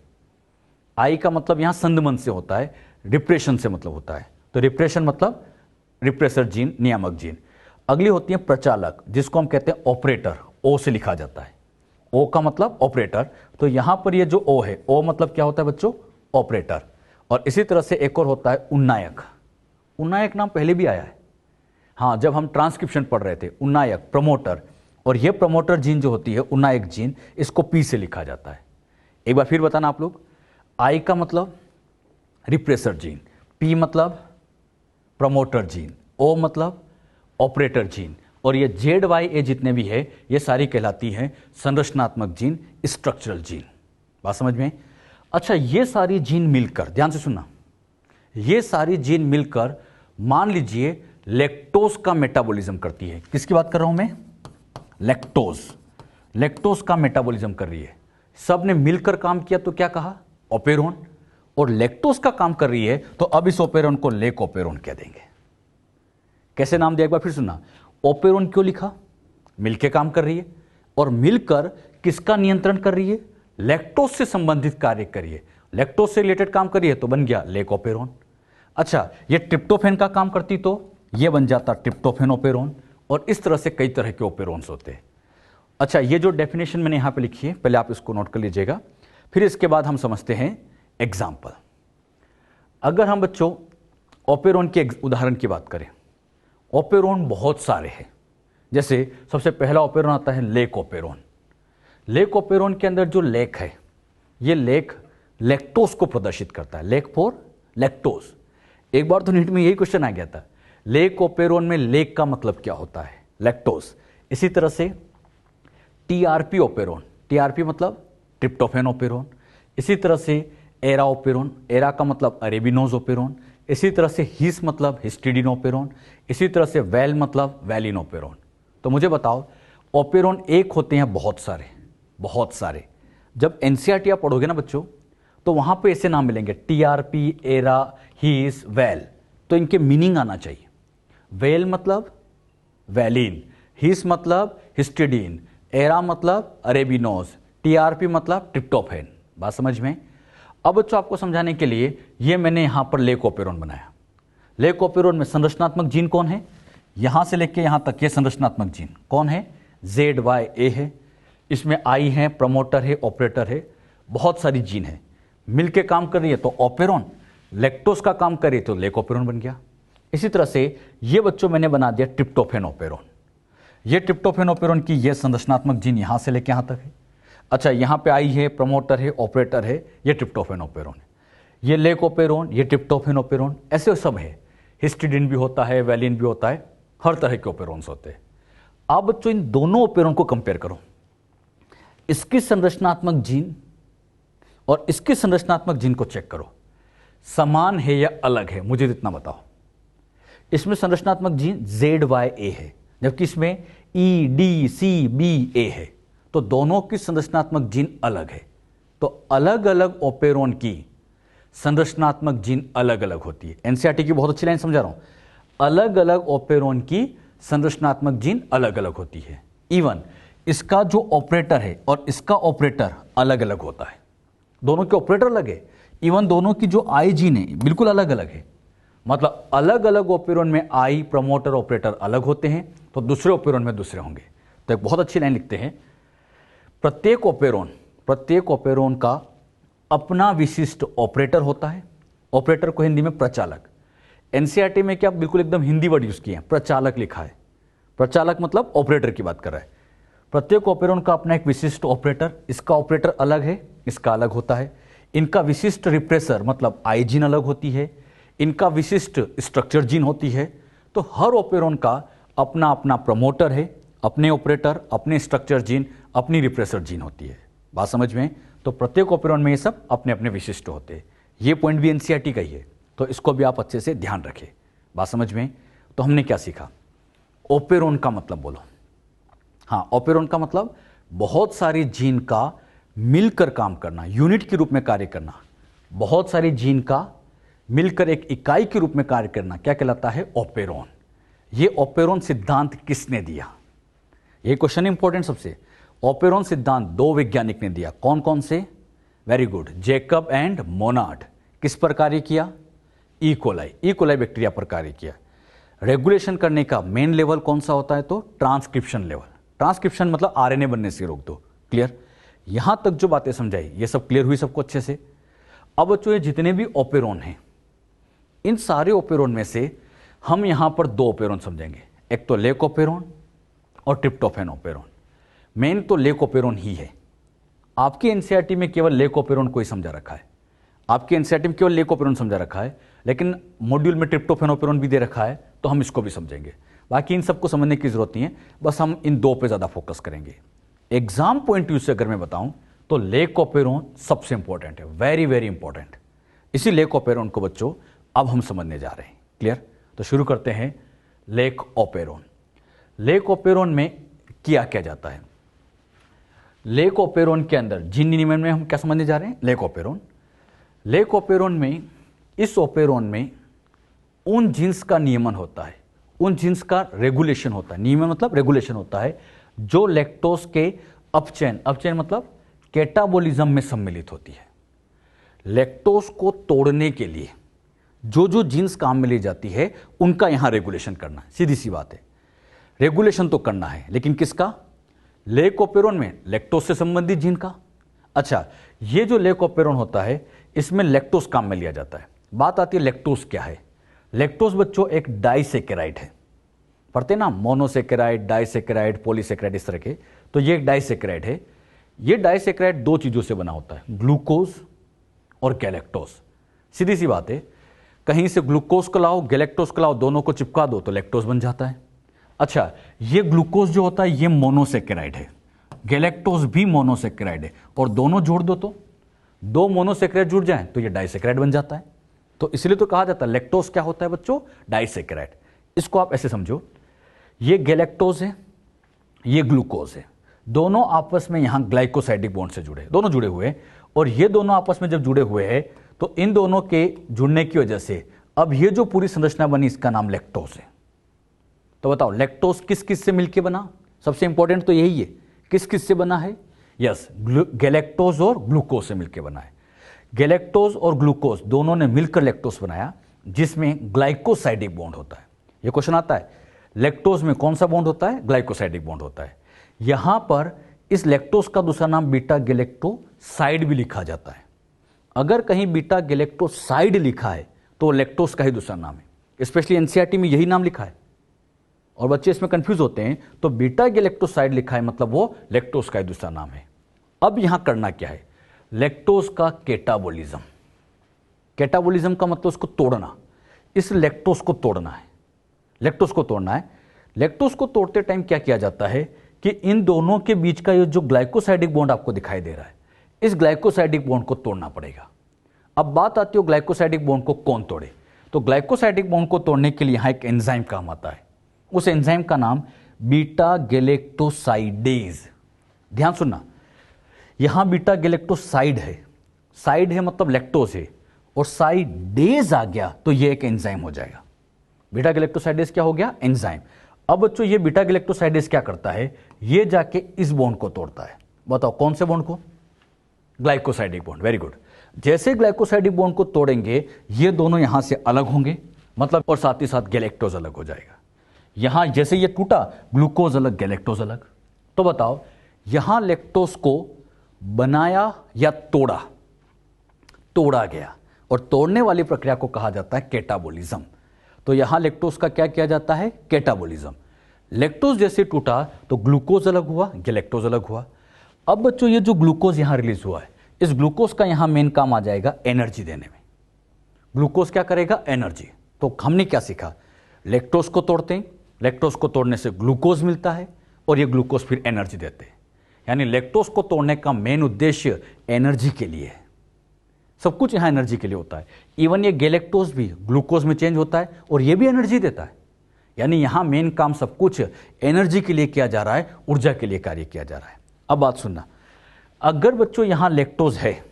आई का मतलब यहां संदमन से होता है, रिप्रेशन से मतलब होता है। तो रिप्रेशन मतलब रिप्रेसर जीन, नियामक जीन। अगली होती है प्रचालक, जिसको हम कहते हैं ऑपरेटर, ओ से लिखा जाता है। ओ का मतलब ऑपरेटर। तो यहां पर ये जो ओ है, ओ मतलब क्या होता है बच्चों? ऑपरेटर। और इसी तरह से एक और होता है उन्नायक। उन्नायक नाम पहले भी आया है, हाँ, जब हम ट्रांसक्रिप्शन पढ़ रहे थे। उन्नायक, प्रमोटर। और ये प्रमोटर जीन जो होती है, उन्नायक जीन, इसको पी से लिखा जाता है। एक बार फिर बताना आप लोग। आई का मतलब रिप्रेसर जीन, पी मतलब प्रमोटर जीन, ओ मतलब ऑपरेटर जीन, और ये जेड वाई ए जितने भी है ये सारी कहलाती हैं संरचनात्मक जीन, स्ट्रक्चरल जीन। बात समझ में? अच्छा, ये सारी जीन मिलकर, ध्यान से सुनना, ये सारी जीन मिलकर मान लीजिए लैक्टोज का मेटाबॉलिज्म करती है। किसकी बात कर रहा हूं मैं? लैक्टोज। लैक्टोज का मेटाबॉलिज्म कर रही है। सब ने मिलकर काम किया तो क्या कहा? ओपेरोन। और लैक्टोज का काम कर रही है तो अब इस ओपेरोन को लेक ओपेरोन कह देंगे। कैसे नाम दिया एक बार फिर सुनना। ओपेरोन क्यों लिखा? मिलकर काम कर रही है, और मिलकर किसका नियंत्रण कर रही है? लैक्टोज से संबंधित कार्य करिए, लैक्टोज से रिलेटेड काम करिए, तो बन गया लेक ओपेरोन। अच्छा, ये ट्रिप्टोफेन का काम करती तो ये बन जाता ट्रिप्टोफेन ओपेरोन। और इस तरह से कई तरह के ओपेरोन्स होते हैं। अच्छा, ये जो डेफिनेशन मैंने यहां पे लिखी है, पहले आप इसको नोट कर लीजिएगा, फिर इसके बाद हम समझते हैं एग्जाम्पल। अगर हम बच्चों ओपेरोन के उदाहरण की बात करें, ओपेरोन बहुत सारे हैं। जैसे सबसे पहला ओपेरोन आता है लेक ओपेरोन। लेक ओपेरोन के अंदर जो लेक है, ये लेक लैक्टोज को प्रदर्शित करता है, लेक फॉर लैक्टोज। एक बार तो नीट में यही क्वेश्चन आ गया था, लेक ओपेरोन में लेक का मतलब क्या होता है? लैक्टोज। इसी तरह से टीआरपी ओपेरोन, टीआरपी मतलब ट्रिप्टोफेन ओपेरोन। इसी तरह से एरा ओपेरोन, एरा का मतलब अरेबिनोज ओपेरोन। इसी तरह से हिस मतलब हिस्टिडीन ओपेरोन। इसी तरह से वैल मतलब वैलिन ओपेरोन। तो मुझे बताओ, ओपेरोन एक होते हैं बहुत सारे, बहुत सारे। जब एनसीईआरटी आप पढ़ोगे ना बच्चों, तो वहां पे ऐसे नाम मिलेंगे, टीआरपी, एरा, हिस, वैल। तो इनके मीनिंग आना चाहिए। वेल मतलब वैलिन, हिस मतलब हिस्टिडीन, एरा मतलब अरेबिनोज, टीआरपी मतलब ट्रिप्टोफेन। बात समझ में? अब बच्चों आपको समझाने के लिए ये मैंने यहां पर लेक ओपेरोन बनाया। लेक ओपेरोन में संरचनात्मक जीन कौन है? यहां से लेके यहां तक ये संरचनात्मक जीन कौन है? जेड वाई ए है। इसमें आई है, प्रमोटर है, ऑपरेटर है, बहुत सारी जीन है, मिलके काम कर रही है तो ओपेरोन। लैक्टोज का काम करे तो लेक ओपेरोन बन गया। इसी तरह से ये बच्चों मैंने बना दिया ट्रिप्टोफेन ओपेरोन। ये ट्रिप्टोफेन ओपेरोन की ये संरचनात्मक जीन यहां से लेके यहां तक है। अच्छा, यहां पे आई है, प्रमोटर है, ऑपरेटर है, ये ट्रिप्टोफेन ओपेरोन है। ये लेक ओपेरोन, ये ट्रिप्टोफेन ओपेरोन, ऐसे सब है। हिस्टिडीन भी होता है, वैलिन भी होता है, हर तरह के ओपेरोन्स होते हैं। अब बच्चों इन दोनों ओपेरोन को कंपेयर करो, इसकी संरचनात्मक जीन और इसकी संरचनात्मक जीन को चेक करो, समान है या अलग है? मुझे इतना बताओ। इसमें संरचनात्मक जीन जेड वाई ए है, जबकि इसमें ई डी सी बी ए है। तो दोनों की संरचनात्मक जीन अलग है। तो अलग अलग ओपेरोन की संरचनात्मक जीन अलग अलग होती है। एनसीईआरटी की बहुत अच्छी लाइन समझा रहा हूं, अलग अलग ओपेरोन की संरचनात्मक जीन अलग अलग होती है। इवन इसका जो ऑपरेटर है और इसका ऑपरेटर अलग अलग होता है। दोनों के ऑपरेटर अलग है, इवन दोनों की जो आई जीन है बिल्कुल अलग अलग है। मतलब अलग अलग ओपेरोन में आई, प्रमोटर, ऑपरेटर अलग होते हैं। तो दूसरे ओपेरॉन में दूसरे होंगे। तो एक बहुत अच्छी लाइन लिखते हैं, प्रत्येक ओपेरॉन का अपना विशिष्ट ऑपरेटर होता है। ऑपरेटर को हिंदी में प्रचालक, एनसीईआरटी में क्या बिल्कुल एकदम हिंदी वर्ड यूज किए हैं, प्रचालक लिखा है। प्रचालक मतलब ऑपरेटर की बात कर रहा है। प्रत्येक ओपेरॉन का अपना एक विशिष्ट ऑपरेटर, इसका ऑपरेटर अलग है, इसका अलग होता है। इनका विशिष्ट रिप्रेसर मतलब आई जीन अलग होती है, इनका विशिष्ट स्ट्रक्चर जीन होती है। तो हर ओपेरॉन का अपना अपना प्रमोटर है, अपने ऑपरेटर, अपने स्ट्रक्चर जीन, अपनी रिप्रेसर जीन होती है। बात समझ में? तो प्रत्येक ओपेरॉन में ये सब अपने अपने विशिष्ट होते हैं। ये पॉइंट भी एनसीईआरटी का ही है, तो इसको भी आप अच्छे से ध्यान रखें। बात समझ में? तो हमने क्या सीखा? ओपेरॉन का मतलब बोलो। हाँ, ओपेरॉन का मतलब बहुत सारी जीन का मिलकर काम करना, यूनिट के रूप में कार्य करना। बहुत सारी जीन का मिलकर एक इकाई के रूप में कार्य करना क्या कहलाता है? ओपेरॉन। ये ओपेरॉन सिद्धांत किसने दिया? ये क्वेश्चन इंपॉर्टेंट सबसे। ओपेरॉन सिद्धांत दो वैज्ञानिक ने दिया। कौन कौन से? Very good, Jacob and Monod. किस पर कार्य किया? ई कोलाई बैक्टीरिया पर कार्य किया। रेगुलेशन करने का मेन लेवल कौन सा होता है? तो ट्रांसक्रिप्शन लेवल। ट्रांसक्रिप्शन मतलब आरएनए बनने से रोक दो। क्लियर? यहां तक जो बातें समझाई ये सब क्लियर हुई सबको अच्छे से? अब बच्चों ये जितने भी ओपेरॉन हैं, इन सारे ओपेरॉन में से हम यहां पर दो ओपेरॉन समझेंगे, एक तो लेक ओपेरॉन और ट्रिप्टोफैन ओपेरॉन। मेन तो लेक ओपेरॉन ही है। आपकी एनसीईआरटी में केवल लेक ओपेरॉन को ही समझा रखा है, आपकी एनसीईआरटी में केवल लेक ओपेरॉन समझा रखा है, लेकिन मॉड्यूल में ट्रिप्टोफैन ओपेरॉन भी दे रखा है, तो हम इसको भी समझेंगे। बाकी इन सबको समझने की जरूरत नहीं है, बस हम इन दो पे ज्यादा फोकस करेंगे। एग्जाम पॉइंट व्यू से अगर मैं बताऊं तो लेक ओपेरॉन सबसे इंपॉर्टेंट है, वेरी वेरी इंपॉर्टेंट। इसी लेक ओपेरॉन को बच्चों अब हम समझने जा रहे हैं। क्लियर? तो शुरू करते हैं लेक ओपेरॉन। लेक ओपेरॉन में किया क्या जाता है? लेक ओपेरॉन के अंदर जीन नियमन में हम क्या समझने जा रहे हैं? लेक ओपेरॉन में, इस ओपेरॉन में उन जीन्स का नियमन होता है, उन जीन्स का रेगुलेशन होता है। नियमन मतलब रेगुलेशन होता है जो लैक्टोज के अपचयन मतलब कैटाबोलिज्म में सम्मिलित होती है। लैक्टोज को तोड़ने के लिए जो जो जीन्स काम में ली जाती है उनका यहां रेगुलेशन करना है। सीधी सी बात है, रेगुलेशन तो करना है, लेकिन किसका? लेक ओपेरॉन में लैक्टोज से संबंधित जीन का। अच्छा, ये जो लेक ओपेरॉन होता है इसमें लैक्टोज काम में लिया जाता है। बात आती है लैक्टोज क्या है? लैक्टोज बच्चों एक डाइसेकेराइड है। पढ़ते ना, मोनोसेकेराइड, डाइसेकेराइड, पॉलीसेकेराइड, इस तरह के। तो ये एक डाइसेकेराइड है। ये डाइसेकेराइड दो चीजों से बना होता है, ग्लूकोज और गैलेक्टोज। सीधी सी बात है, कहीं से ग्लूकोज को लाओ, गैलेक्टोज को लाओ, दोनों को चिपका दो तो लैक्टोज बन जाता है। अच्छा, ये ग्लूकोज जो होता है ये मोनोसेकेराइड है, गैलेक्टोज भी मोनोसेकेराइड है, और दोनों जोड़ दो तो दो मोनोसेकेराइड जुड़ जाए तो ये डाइसेकेराइड बन जाता है। तो इसलिए तो कहा जाता है लैक्टोज क्या होता है बच्चों? डाइसेकेराइड। इसको आप ऐसे समझो, ये गैलेक्टोज है, ये ग्लूकोज है, दोनों आपस में यहां ग्लाइकोसाइडिक बॉन्ड से जुड़े, दोनों जुड़े हुए हैं। और ये दोनों आपस में जब जुड़े हुए हैं तो इन दोनों के जुड़ने की वजह से अब ये जो पूरी संरचना बनी इसका नाम लैक्टोज है। तो बताओ लैक्टोज किस किस से मिलकर बना? सबसे इंपॉर्टेंट तो यही है, किस किस से बना है? यस, गैलेक्टोज और ग्लूकोज से मिलकर बना है। गैलेक्टोज और ग्लूकोज दोनों ने मिलकर लैक्टोज बनाया, जिसमें ग्लाइकोसाइडिक बॉन्ड होता है। यह क्वेश्चन आता है, लैक्टोज में कौन सा बॉन्ड होता है? ग्लाइकोसाइडिक बॉन्ड होता है। यहां पर इस लैक्टोज का दूसरा नाम बीटा गैलेक्टोसाइड भी लिखा जाता है। अगर कहीं बीटा गैलेक्टोसाइड लिखा है तो लैक्टोज का ही दूसरा नाम है। स्पेशली एनसीईआरटी में यही नाम लिखा है और बच्चे इसमें कंफ्यूज होते हैं। तो बीटा गैलेक्टोसाइड लिखा है मतलब वो लैक्टोज का ही दूसरा नाम है। अब यहां करना क्या है? लैक्टोज का कैटाबोलिज्म। कैटाबोलिज्म का मतलब उसको तोड़ना। इस लैक्टोज को तोड़ना है, लैक्टोज को तोड़ना है। लैक्टोज को तोड़ते टाइम क्या किया जाता है कि इन दोनों के बीच का ये जो ग्लाइकोसाइडिक बॉन्ड आपको दिखाई दे रहा है, इस ग्लाइकोसाइडिक बॉन्ड को तोड़ना पड़ेगा। अब बात आती है ग्लाइकोसाइडिक बॉन्ड को कौन तोड़े? तो ग्लाइकोसाइडिक बॉन्ड को तोड़ने के लिए यहां एक एंजाइम काम आता है। उस एंजाइम का नाम बीटा गैलेक्टोसाइडेज। ध्यान सुनना, यहां बीटा गैलेक्टोसाइड है, साइड है मतलब लैक्टोज है, और साइडेज आ गया तो ये एक एंजाइम हो जाएगा। बीटा गैलेक्टोसाइडेज क्या हो गया? एंजाइम। अब बच्चों ये बीटा गैलेक्टोसाइडेज क्या करता है? ये जाके इस बॉन्ड को तोड़ता है। बताओ कौन से बॉन्ड को? Glycosidic bond. Very good. जैसे ग्लाइकोसाइडिक बॉन्ड को तोड़ेंगे ये दोनों यहां से अलग होंगे, मतलब, और साथ ही साथ गैलेक्टोज अलग हो जाएगा। यहां जैसे ये टूटा, ग्लूकोज अलग गैलेक्टोज अलग। तो बताओ यहां लैक्टोज को बनाया या तोड़ा? तोड़ा गया, और तोड़ने वाली प्रक्रिया को कहा जाता है कैटाबोलिज्म। तो यहां लैक्टोज का क्या किया जाता है? कैटाबोलिज्म। लैक्टोज जैसे टूटा तो ग्लूकोज अलग हुआ, गैलेक्टोज अलग हुआ। अब बच्चों ये जो ग्लूकोज यहां रिलीज हुआ है, इस ग्लूकोज का यहां मेन काम आ जाएगा एनर्जी देने में। ग्लूकोज क्या करेगा? एनर्जी। तो हमने क्या सीखा? लैक्टोज को तोड़ते हैं, लैक्टोज को तोड़ने से ग्लूकोज मिलता है, और ये ग्लूकोज फिर एनर्जी देते हैं। यानी लैक्टोज को तोड़ने का मेन उद्देश्य एनर्जी के लिए है। सब कुछ यहां एनर्जी के लिए होता है। इवन ये गैलेक्टोज भी ग्लूकोज में चेंज होता है और ये भी एनर्जी देता है। यानी यहां मेन काम सब कुछ एनर्जी के लिए किया जा रहा है, ऊर्जा के लिए कार्य किया जा रहा है। अब बात सुनना, अगर बच्चों यहां लैक्टोज है,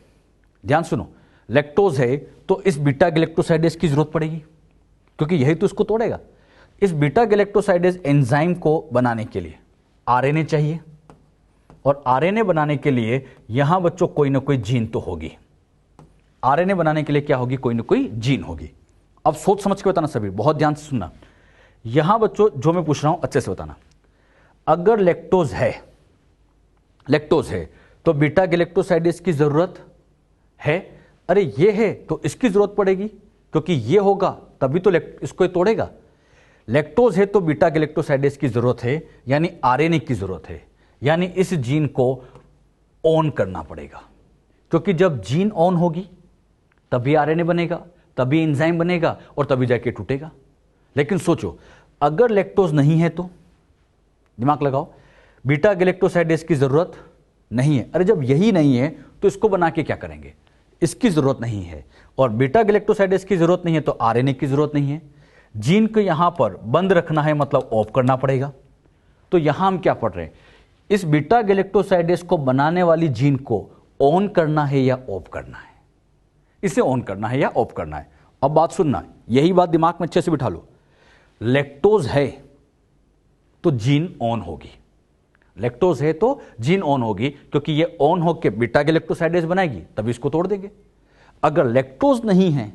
ध्यान सुनो, लैक्टोज है तो इस बीटा गैलेक्टोसाइडेज की जरूरत पड़ेगी, क्योंकि यही तो इसको तोड़ेगा। इस बीटा गैलेक्टोसाइडेज एंजाइम को बनाने के लिए आरएनए चाहिए, और आरएनए बनाने के लिए यहां बच्चों कोई ना कोई जीन तो होगी। आरएनए बनाने के लिए क्या होगी? कोई ना कोई जीन होगी। अब सोच समझ के बताना सभी, बहुत ध्यान से सुनना। यहां बच्चों जो मैं पूछ रहा हूं अच्छे से बताना। अगर लैक्टोज है तो बीटा गैलेक्टोसाइडेज की जरूरत है। अरे ये है तो इसकी जरूरत पड़ेगी, क्योंकि ये होगा तभी तो इसको तोड़ेगा। लैक्टोज है तो बीटा गैलेक्टोसाइडेज की जरूरत है, यानी आरएनए की जरूरत है। यानी इस जीन को ऑन करना पड़ेगा, क्योंकि जब जीन ऑन होगी तभी आरएनए बनेगा, तभी एंजाइम बनेगा, और तभी जाके टूटेगा। लेकिन सोचो अगर लैक्टोज नहीं है तो, दिमाग लगाओ, बीटा गैलेक्टोसाइडेज की जरूरत नहीं है। अरे जब यही नहीं है तो इसको बना के क्या करेंगे? इसकी जरूरत नहीं है, और बीटा गैलेक्टोसाइडेज की जरूरत नहीं है तो आरएनए की जरूरत नहीं है। जीन को यहां पर बंद रखना है, मतलब ऑफ करना पड़ेगा। तो यहां हम क्या पढ़ रहे हैं? इस बीटा गैलेक्टोसाइडेज को बनाने वाली जीन को ऑन करना है या ऑफ करना है? इसे ऑन करना है या ऑफ करना है? अब बात सुनना, यही बात दिमाग में अच्छे से बिठा लो। लैक्टोज है तो जीन ऑन होगी, लैक्टोज है तो जीन ऑन होगी, क्योंकि ये ऑन होकर बीटा गैलेक्टोसाइडेज बनाएगी, तभी इसको तोड़ देंगे। अगर लैक्टोज नहीं है,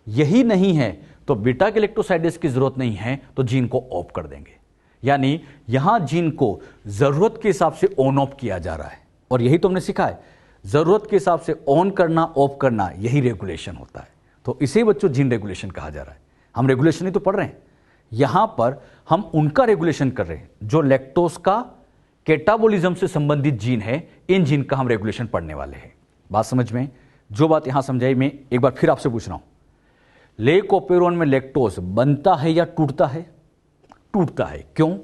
यही नहीं है, तो बीटा गैलेक्टोसाइडेज की जरूरत नहीं है, तो जीन को ऑफ कर देंगे। यानी यहां जीन को जरूरत के हिसाब से ऑन ऑफ किया जा रहा है, और यही तो हमने सीखा है, जरूरत के हिसाब से ऑन करना ऑफ करना, यही रेगुलेशन होता है। तो इसे बच्चों जीन रेगुलेशन कहा जा रहा है। हम रेगुलेशन ही तो पढ़ रहे हैं, यहां पर हम उनका रेगुलेशन कर रहे हैं जो लैक्टोज का कैटाबोलिज्म से संबंधित जीन है। इन जीन का हम रेगुलेशन पढ़ने वाले हैं। बात समझ में? जो बात यहां समझाई मैं एक बार फिर आपसे पूछ रहा हूं, लेकोपेरोन में लैक्टोज बनता है या टूटता है? टूटता है। क्यों?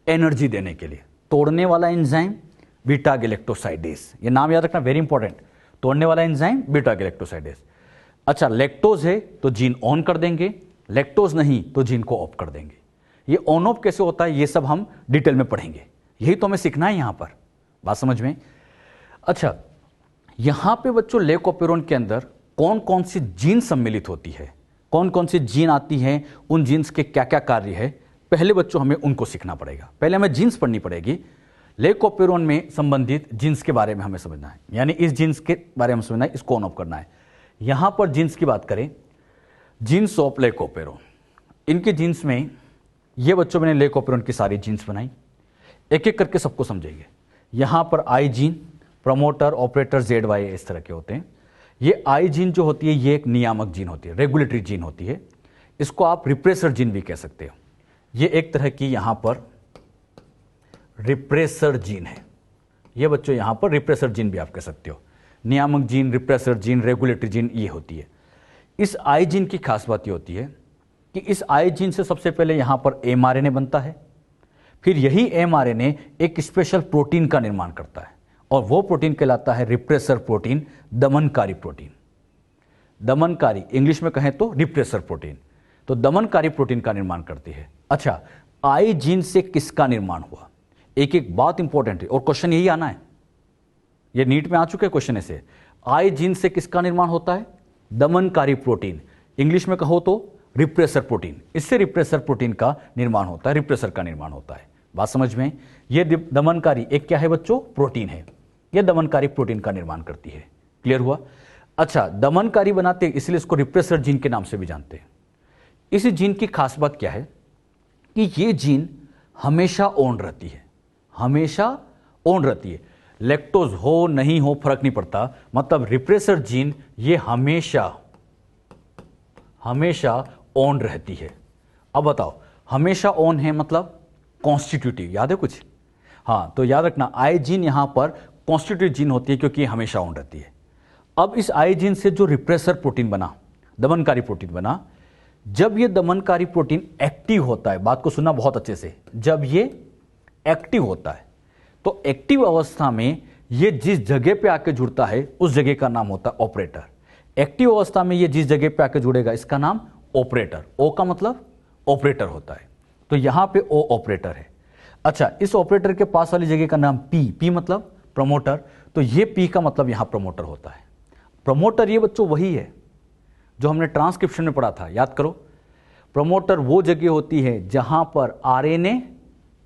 एनर्जी देने के लिए। तोड़ने वाला एंजाइम बीटा गैलेक्टोसाइडेज, ये नाम याद रखना, वेरी इंपॉर्टेंट। तोड़ने वाला एंजाइम बीटा गैलेक्टोसाइडेज। अच्छा, लैक्टोज है तो जीन ऑन कर देंगे, लैक्टोज नहीं तो जीन को ऑफ कर देंगे। ये ऑन ऑफ कैसे होता है ये सब हम डिटेल में पढ़ेंगे, यही तो हमें सीखना है यहां पर। बात समझ में? अच्छा, यहां पे बच्चों लेकोपेरोन के अंदर कौन कौन सी जीन सम्मिलित होती है, कौन कौन सी जीन आती हैं, उन जीन्स के क्या क्या कार्य है, पहले बच्चों हमें उनको सीखना पड़ेगा। पहले हमें जीन्स पढ़नी पड़ेगी। लेकोपेरोन में संबंधित जीन्स के बारे में हमें समझना है, यानी इस जीन्स के बारे में समझना है, इसको ऑन ऑफ करना है। यहां पर जीन्स की बात करें, जीन्स ऑफ लेकोपेरोन, इनके जीन्स में ये बच्चों मैंने लेकोपेरोन की सारी जीन्स बनाई, एक एक करके सबको समझेंगे। यहां पर I gene, promoter, operator, Z Y इस तरह के होते हैं। ये आई जीन जो होती है ये एक नियामक जीन होती है, रेगुलेटरी जीन होती है। इसको आप रिप्रेसर जीन भी कह सकते हो। ये एक तरह की यहां पर रिप्रेसर जीन है। ये बच्चों यहां पर रिप्रेसर जीन भी आप कह सकते हो। नियामक gene, repressor gene, regulatory gene ये होती है। इस आई जीन की खास बात ये होती है कि इस आई जीन से सबसे पहले यहां पर एमआरएनए बनता है, फिर यही एमआरएनए एक स्पेशल प्रोटीन का निर्माण करता है, और वो प्रोटीन कहलाता है रिप्रेसर प्रोटीन, दमनकारी प्रोटीन। दमनकारी, इंग्लिश में कहें तो रिप्रेसर प्रोटीन, तो दमनकारी प्रोटीन का निर्माण करती है। अच्छा, आई जीन से किसका निर्माण हुआ? एक एक बात इंपॉर्टेंट है, और क्वेश्चन यही आना है, ये नीट में आ चुके हैं क्वेश्चन ऐसे। आई जीन से किसका निर्माण होता है? दमनकारी प्रोटीन, इंग्लिश में कहो तो रिप्रेसर प्रोटीन। इससे रिप्रेसर प्रोटीन का निर्माण होता है, रिप्रेसर का निर्माण होता है। बात समझ में? ये दमनकारी एक क्या है बच्चों? प्रोटीन है। ये दमनकारी प्रोटीन का निर्माण करती है। क्लियर हुआ? अच्छा, दमनकारी बनाते इसलिए इसको रिप्रेसर जीन के नाम से भी जानते हैं। इस जीन की खास बात क्या है कि कि ये जीन हमेशा ऑन रहती है, हमेशा ऑन रहती है। लैक्टोज हो नहीं हो फर्क नहीं पड़ता, मतलब रिप्रेसर जीन ये हमेशा ऑन रहती है। अब बताओ, हमेशा ऑन है मतलब कॉन्स्टिट्यूटिव, याद है कुछ? हाँ, तो याद रखना आई जीन यहां पर कॉन्स्टिट्यूटिव जीन होती है क्योंकि ये हमेशा ऑन रहती है। अब इस आई जीन से जो रिप्रेसर प्रोटीन बना, दमनकारी प्रोटीन बना, जब ये दमनकारी प्रोटीन एक्टिव होता है, बात को सुनना बहुत अच्छे से, जब ये एक्टिव होता है तो एक्टिव अवस्था में ये जिस जगह पे आके जुड़ता है उस जगह का नाम होता है ऑपरेटर। एक्टिव अवस्था में ये जिस जगह पे आके जुड़ेगा इसका नाम ऑपरेटर, ओ का मतलब ऑपरेटर होता है। तो यहां पे ओ ऑपरेटर है। अच्छा, इस ऑपरेटर के पास वाली जगह का नाम पी मतलब प्रमोटर, तो ये पी का मतलब यहां प्रमोटर होता है। प्रमोटर ये बच्चों वही है जो हमने ट्रांसक्रिप्शन में पढ़ा था, याद करो। प्रमोटर वो जगह होती है जहां पर आरएनए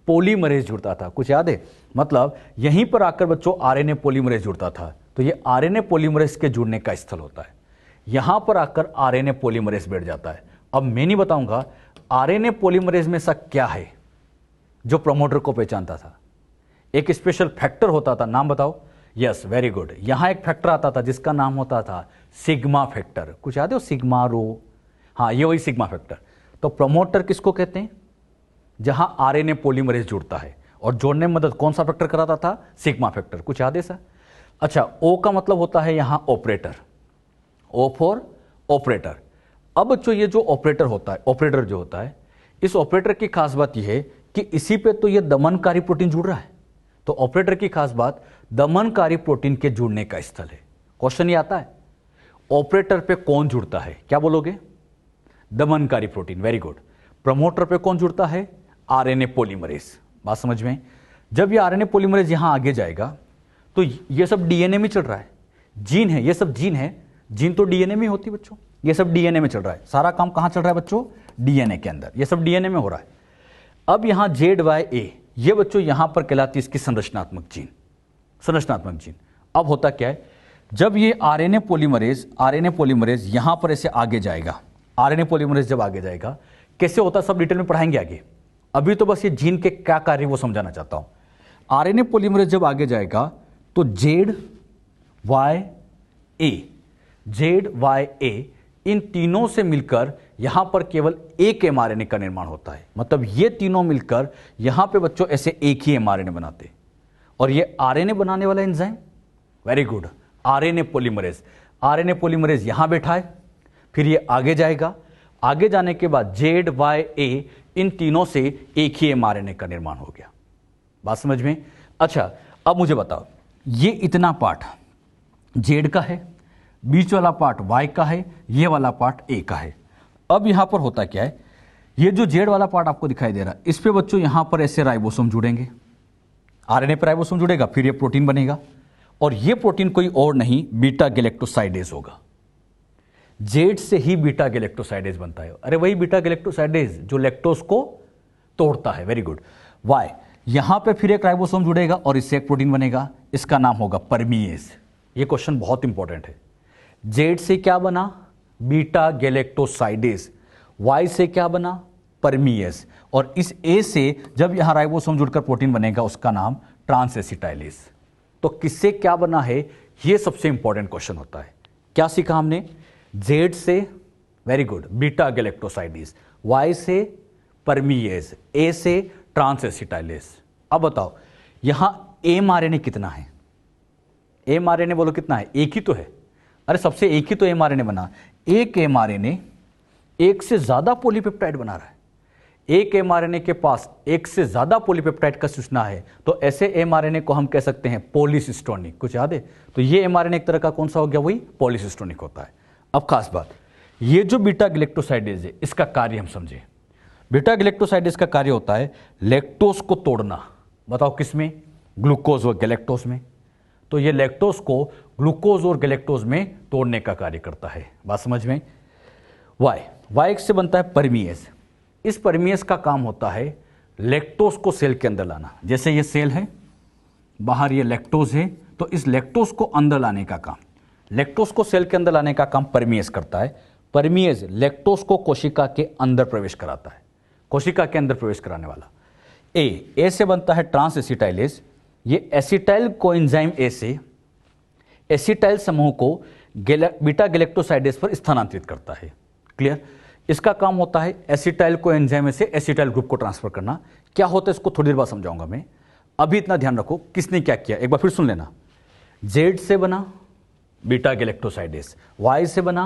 पॉलीमरेज जुड़ता था, कुछ याद है? मतलब यहीं पर आकर बच्चों आरएनए पॉलीमरेज जुड़ता था, तो ये आरएनए पॉलीमरेज के जुड़ने का स्थल होता है। यहां पर आकर आरएनए पॉलीमरेज बैठ जाता है। अब मैं नहीं बताऊंगा आरएनए पॉलीमरेज में ऐसा क्या है जो प्रमोटर को पहचानता था। एक स्पेशल फैक्टर होता था, नाम बताओ। Yes, very good. यहां एक फैक्टर आता था जिसका नाम होता था सिग्मा फैक्टर, कुछ याद है? सिग्मा रो, हाँ ये वही सिग्मा फैक्टर। तो प्रमोटर किसको कहते हैं? जहां आरएनए पॉलीमरेज जुड़ता है, और जोड़ने में मदद कौन सा फैक्टर कराता था? सिग्मा फैक्टर, कुछ याद है सर? अच्छा, ओ का मतलब होता है यहां ऑपरेटर, ओ फॉर ऑपरेटर। अब बच्चों ये जो ऑपरेटर होता है, ऑपरेटर जो होता है, इस ऑपरेटर की खास बात यह है कि इसी पे तो ये दमनकारी प्रोटीन जुड़ रहा है। तो ऑपरेटर की खास बात दमनकारी प्रोटीन के जुड़ने का स्थल है। क्वेश्चन ये आता है, ऑपरेटर पे कौन जुड़ता है? क्या बोलोगे? दमनकारी प्रोटीन, वेरी गुड। प्रमोटर पे कौन जुड़ता है? RNA polymerase. बात समझ में? जब ये आरएनए पॉलीमरेज यहां आगे जाएगा तो ये सब डीएनए में चल रहा है, जीन है, ये सब जीन है। जीन तो डीएनए में होती है बच्चों, ये सब डीएनए में चल रहा है। सारा काम कहां चल रहा है बच्चों? डीएनए के अंदर, ये सब डीएनए में हो रहा है। अब यहां ZYA ये बच्चों यहां पर कहलाती है इसकी संरचनात्मक जीन, संरचनात्मक जीन। अब होता क्या है, जब ये आरएनए पॉलीमरेज यहां पर ऐसे आगे जाएगा, आरएनए पॉलीमरेज जब आगे जाएगा, कैसे होता है सब डिटेल में पढ़ाएंगे आगे। अभी तो बस ये जीन के क्या कार्य वो समझाना चाहता हूं। आरएनए पॉलीमरेज जब आगे जाएगा तो ZYA इन तीनों से मिलकर यहां पर केवल एक एमआरएनए का निर्माण होता है। मतलब ये तीनों मिलकर यहां पे बच्चों ऐसे एक ही एमआरएनए बनाते हैं। और ये आरएनए बनाने वाला enzyme, very good, RNA polymerase यहां बैठा है, फिर ये आगे जाएगा। आगे जाने के बाद ZYA इन तीनों से एक ही एमआरएनए का निर्माण हो गया। बात समझ में? अच्छा, अब मुझे बताओ, ये इतना पार्ट Z का है, बीच वाला पार्ट Y का है, ये वाला पार्ट A का है। अब यहां पर होता क्या है, ये जो Z वाला पार्ट आपको दिखाई दे रहा है, इस पे बच्चों यहां पर ऐसे राइबोसोम जुड़ेंगे, आरएनए पर राइबोसोम जुड़ेगा, फिर ये प्रोटीन बनेगा। और ये प्रोटीन कोई और नहीं, बीटा गैलेक्टोसाइडेज होगा। Z से ही बीटा गैलेक्टोसाइडेज बनता है। अरे वही बीटा गैलेक्टोसाइडेज जो लैक्टोज को तोड़ता है, वेरी गुड। Y यहां पे फिर एक राइबोसोम जुड़ेगा और इससे एक प्रोटीन बनेगा, इसका नाम होगा परमीएज। ये क्वेश्चन बहुत इंपॉर्टेंट है। Z से क्या बना? Beta galactosidase. Y से क्या बना? परमीएज। और इस A से जब यहां राइबोसोम जुड़कर प्रोटीन बनेगा उसका नाम ट्रांसएसिटाइलेज। तो किससे क्या बना है, यह सबसे इंपॉर्टेंट क्वेश्चन होता है। क्या सीखा हमने? Z से, very good, beta galactosidase, Y से परमीएज, A से ट्रांसएसिटाइलेज। अब बताओ यहां एमआरएनए कितना है? एमआरएनए बोलो कितना है? एक ही तो है। अरे सबसे एक ही तो एमआरएनए बना। एक एमआरएनए एक से ज्यादा पॉलीपेप्टाइड बना रहा है। एक एमआरएनए के पास एक से ज्यादा पॉलीपेप्टाइड का सूचना है, तो ऐसे एमआरएनए को हम कह सकते हैं पॉलीसिस्टोनिक। कुछ याद है? तो ये एमआरएनए एक तरह का कौन सा हो गया? वही पॉलीसिस्टोनिक होता है। अब खास बात, ये जो बीटा गैलेक्टोसाइडेज है इसका कार्य हम समझे। बीटा गैलेक्टोसाइडेज का कार्य होता है लैक्टोज को तोड़ना। बताओ किसमें? ग्लूकोज और गैलेक्टोज में। तो ये लैक्टोज को ग्लूकोज और गैलेक्टोज में तोड़ने का कार्य करता है। बात समझ में? Y से बनता है परमीएज। इस परमीएज का काम होता है लैक्टोज को सेल के अंदर लाना। जैसे ये सेल है, बाहर ये लैक्टोज है, तो इस लैक्टोज को अंदर लाने का काम, लैक्टोज को सेल के अंदर लाने का काम परमीएज करता है। परमीएज लैक्टोज को कोशिका के अंदर प्रवेश कराता है। कोशिका के अंदर प्रवेश कराने वाला। ए से बनता है ट्रांस एसिटाइलेज। ये एसिटाइल कोएंजाइम ए से एसिटाइल समूह को बीटा गैलेक्टोसाइडेज पर स्थानांतरित करता है। क्लियर? इसका काम होता है एसिटाइल कोएंजाइम से एसिटाइल ग्रुप को ट्रांसफर करना। क्या होता है इसको थोड़ी देर बाद समझाऊंगा मैं। अभी इतना ध्यान रखो किसने क्या किया, एक बार फिर सुन लेना। जेड से बना बीटा गैलेक्टोसाइडेज, वाई से बना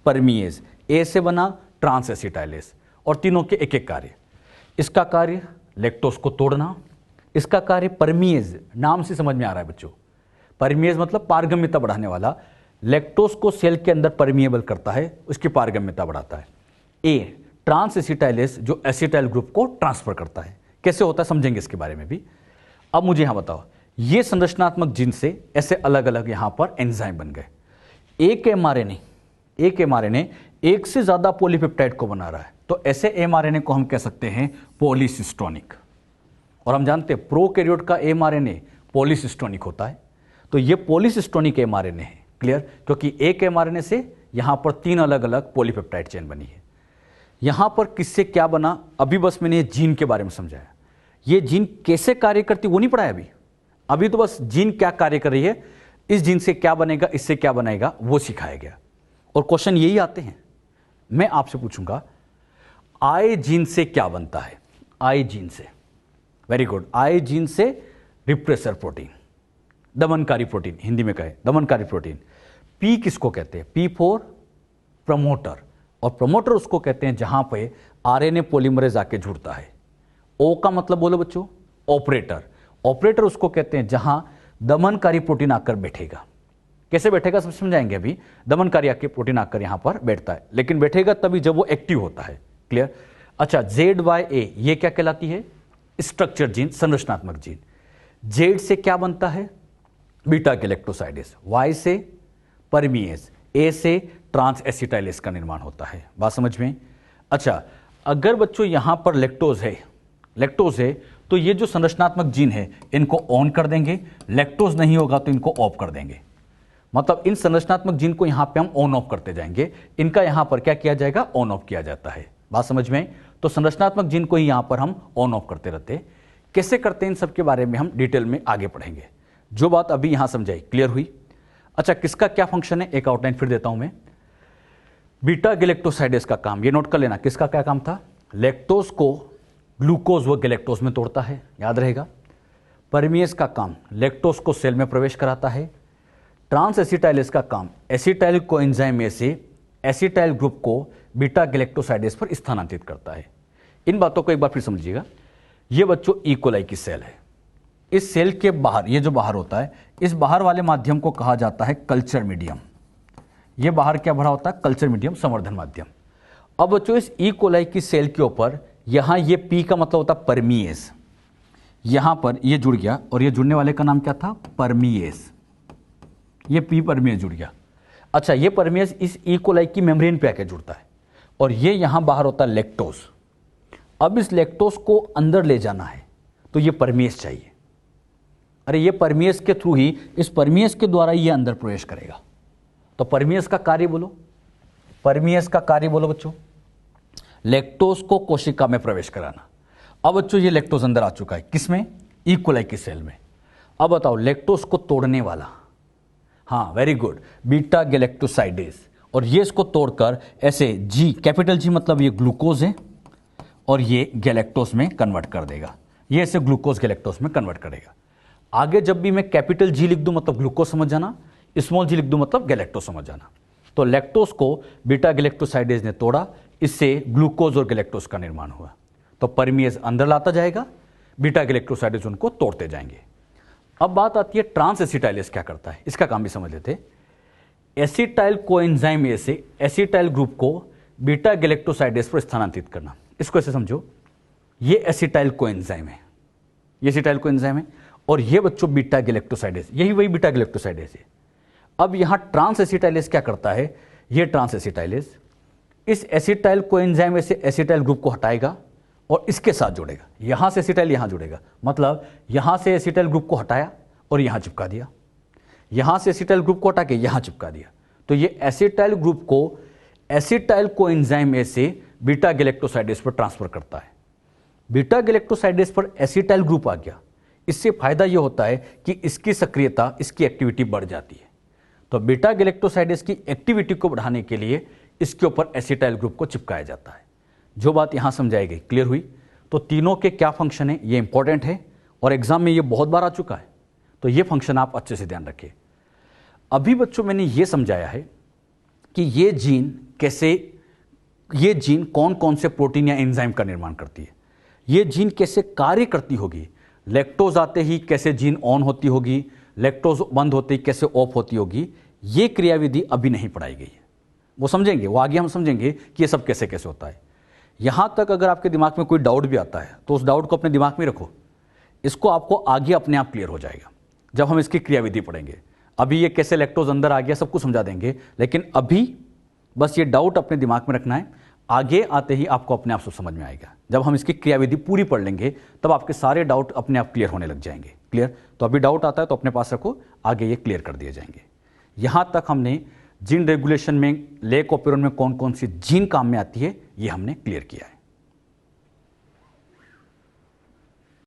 परमीएज, ए से बना ट्रांस एसिटाइलेज, और तीनों के एक एक कार्य। इसका कार्य लैक्टोज को तोड़ना, इसका कार्य परमीएज, नाम से समझ में आ रहा है बच्चों, परमीएज मतलब पारगम्यता बढ़ाने वाला, लैक्टोज को सेल के अंदर परमिएबल करता है, उसकी पारगम्यता बढ़ाता है। ए ट्रांस एसिटाइलेज जो एसिटाइल ग्रुप को ट्रांसफर करता है। कैसे होता है समझेंगे इसके बारे में भी। अब मुझे यहां बताओ, ये संरचनात्मक जीन से ऐसे अलग अलग यहां पर एंजाइम बन गए। एक एमआरएनए एक से ज्यादा पॉलीपेप्टाइड को बना रहा है, तो ऐसे एमआरएनए को हम कह सकते हैं पॉलीसिस्टोनिक। और हम जानते हैं प्रोकैरियोट का एमआरएनए पॉलीसिस्टोनिक होता है, तो ये पॉलीसिस्टोनिक एमआरएनए है। क्लियर? क्योंकि एक एमआरएनए से यहां पर 3 अलग अलग पॉलीपेप्टाइड चेन बनी है। यहां पर किससे क्या बना, अभी बस मैंने जीन के बारे में समझाया। ये जीन कैसे कार्य करती वो नहीं पढ़ाया अभी तो बस जीन क्या कार्य कर रही है, इस जीन से क्या बनेगा, इससे क्या बनेगा वो सिखाया गया। और क्वेश्चन यही आते हैं। मैं आपसे पूछूंगा आई जीन से क्या बनता है। आई जीन से, वेरी गुड, आई जीन से रिप्रेसर प्रोटीन, दमनकारी प्रोटीन, हिंदी में कहे दमनकारी प्रोटीन। पी किसको कहते हैं? पी फॉर प्रमोटर, और प्रमोटर उसको कहते हैं जहां पे आरएनए पॉलीमरेज आके जुड़ता है। ओ का मतलब बोलो बच्चों, ऑपरेटर। ऑपरेटर उसको कहते हैं जहां दमनकारी प्रोटीन आकर बैठेगा। कैसे बैठेगा सब समझाएंगे अभी। दमनकारी आके प्रोटीन आकर यहां पर बैठता है, लेकिन बैठेगा तभी जब वो एक्टिव होता है। क्लियर? अच्छा, ZYA ये क्या कहलाती है? स्ट्रक्चर जीन, संरचनात्मक जीन। जेड से क्या बनता है? बीटा गैलेक्टोसाइडेज, वाई से परमीएज, ए से ट्रांस एसिटाइलेज का निर्माण होता है। बात समझ में? अच्छा, अगर बच्चों यहां पर लैक्टोज है तो ये जो संरचनात्मक जीन है इनको ऑन कर देंगे, लैक्टोज नहीं होगा तो इनको ऑफ कर देंगे। मतलब इन संरचनात्मक जीन को यहां पे हम ऑन ऑफ करते जाएंगे, इनका यहां पर क्या किया जाएगा? ऑन ऑफ किया जाता है। बात समझ में? तो संरचनात्मक जीन को ही यहां पर हम ऑन ऑफ करते रहते हैं। कैसे करते हैं इन सब के बारे में हम डिटेल में आगे पढ़ेंगे। जो बात अभी यहां समझाई, क्लियर हुई? अच्छा, किसका क्या फंक्शन है एक आउटलाइन फिर देता हूं मैं। बीटा गैलेक्टोसाइडेज का काम, ये नोट कर लेना, किसका क्या काम था? लैक्टोज को ग्लूकोज व गैलेक्टोज में तोड़ता है, याद रहेगा। परमीएज का काम लैक्टोज को सेल में प्रवेश कराता है। ट्रांस एसिटाइलेज का काम एसिटाइल कोएंजाइम में से एसिटाइल ग्रुप को बीटा गैलेक्टोसाइडेज पर स्थानांतरित करता है। इन बातों को एक बार फिर समझिएगा। ये बच्चों ई कोलाई की सेल है। इस सेल के बाहर, ये जो बाहर होता है, इस बाहर वाले माध्यम को कहा जाता है कल्चर मीडियम। ये बाहर क्या भरा होता है? कल्चर मीडियम, संवर्धन माध्यम। अब बच्चों इस ई कोलाई की सेल के ऊपर यहां ये पी का मतलब होता है परमीएज, यहां पर ये जुड़ गया, और ये जुड़ने वाले का नाम क्या था? परमीएज। ये पी परमीएज जुड़ गया। अच्छा, ये परमीएज इस ई कोलाई की मेम्ब्रेन पे आके जुड़ता है, और ये यहां बाहर होता है लैक्टोज। अब इस लैक्टोज को अंदर ले जाना है तो ये परमीएज चाहिए। अरे ये परमीएज के थ्रू ही, इस परमीएज के द्वारा ये अंदर प्रवेश करेगा। तो परमीएज का कार्य बोलो, परमीएज का कार्य बोलो बच्चों, लैक्टोज को कोशिका में प्रवेश कराना। अब बच्चों ये लैक्टोज अंदर आ चुका है, किसमें? ई कोलाई की सेल में। अब बताओ लैक्टोज को तोड़ने वाला, हाँ वेरी गुड, बीटा गैलेक्टोसाइडेज। और ये इसको तोड़कर ऐसे जी, कैपिटल जी मतलब ये ग्लूकोज है, और ये गैलेक्टोज में कन्वर्ट कर देगा। ये ऐसे ग्लूकोज गैलेक्टोज में कन्वर्ट करेगा। आगे जब भी मैं कैपिटल जी लिख दूं मतलब ग्लूकोज समझ जाना, स्मॉल जी लिख दूं मतलब गैलेक्टोज समझ जाना। तो लैक्टोज को बीटा गैलेक्टोसाइडेज ने तोड़ा, इससे ग्लूकोज और गैलेक्टोज का निर्माण हुआ। तो परमीएज अंदर लाता जाएगा, बीटा गैलेक्टोसाइडेज उनको तोड़ते जाएंगे। अब बात आती है ट्रांस एसिटाइलेज क्या करता है, इसका काम भी समझ लेते। एसिटाइल कोएंजाइम ए से एसिटाइल ग्रुप को बीटा गैलेक्टोसाइडेज पर स्थानांतरित करना। इसको ऐसे समझो, ये एसिटाइल कोएंजाइम है, ये एसिटाइल कोएंजाइम है, और ये बच्चों बीटा गैलेक्टोसाइडेज, यही वही बीटा गैलेक्टोसाइडेज है। अब यहां ट्रांस एसिटाइलेज क्या करता है? ये ट्रांस एसिटाइलेज इस एसिटाइल कोएंजाइम में से एसिटाइल ग्रुप को हटाएगा और इसके साथ जोड़ेगा। यहां से एसिटाइल यहां जुड़ेगा, मतलब यहां से एसिटाइल ग्रुप को हटाया और यहां चिपका दिया, यहां से एसिटाइल ग्रुप को हटा के यहां चिपका दिया। तो ये एसिटाइल ग्रुप को एसिटाइल कोएंजाइम में से बीटा गैलेक्टोसाइडेज पर ट्रांसफर करता है। बीटा गैलेक्टोसाइडेज पर एसिटाइल ग्रुप आ गया। इससे फायदा यह होता है कि इसकी सक्रियता, इसकी एक्टिविटी बढ़ जाती है। तो बीटा गैलेक्टोसाइडेज की एक्टिविटी को बढ़ाने के लिए इसके ऊपर एसिटाइल ग्रुप को चिपकाया जाता है। जो बात यहां समझाई गई, क्लियर हुई? तो तीनों के क्या फंक्शन है ये इंपॉर्टेंट है और एग्जाम में ये बहुत बार आ चुका है, तो ये फंक्शन आप अच्छे से ध्यान रखिए। अभी बच्चों मैंने ये समझाया है कि ये जीन कौन कौन से प्रोटीन या एंजाइम का निर्माण करती है, ये जीन कैसे कार्य करती होगी, लैक्टोज आते ही कैसे जीन ऑन होती होगी, लैक्टोज बंद होते ही कैसे ऑफ होती होगी, ये क्रियाविधि अभी नहीं पढ़ाई गई है। वो समझेंगे, वो आगे हम समझेंगे कि ये सब कैसे कैसे होता है। यहां तक अगर आपके दिमाग में कोई डाउट भी आता है तो उस डाउट को अपने दिमाग में रखो, इसको आपको आगे अपने आप क्लियर हो जाएगा जब हम इसकी क्रियाविधि पढ़ेंगे। अभी ये कैसे लैक्टोज अंदर आ गया सब कुछ समझा देंगे, लेकिन अभी बस ये डाउट अपने दिमाग में रखना है, आगे आते ही आपको अपने आप सब समझ में आएगा। जब हम इसकी क्रियाविधि पूरी पढ़ लेंगे तब आपके सारे डाउट अपने आप क्लियर होने लग जाएंगे। क्लियर? तो अभी डाउट आता है तो अपने पास रखो, आगे ये क्लियर कर दिए जाएंगे। यहां तक हमने जीन रेगुलेशन में लेक ऑपेरॉन में कौन कौन सी जीन काम में आती है ये हमने क्लियर किया है।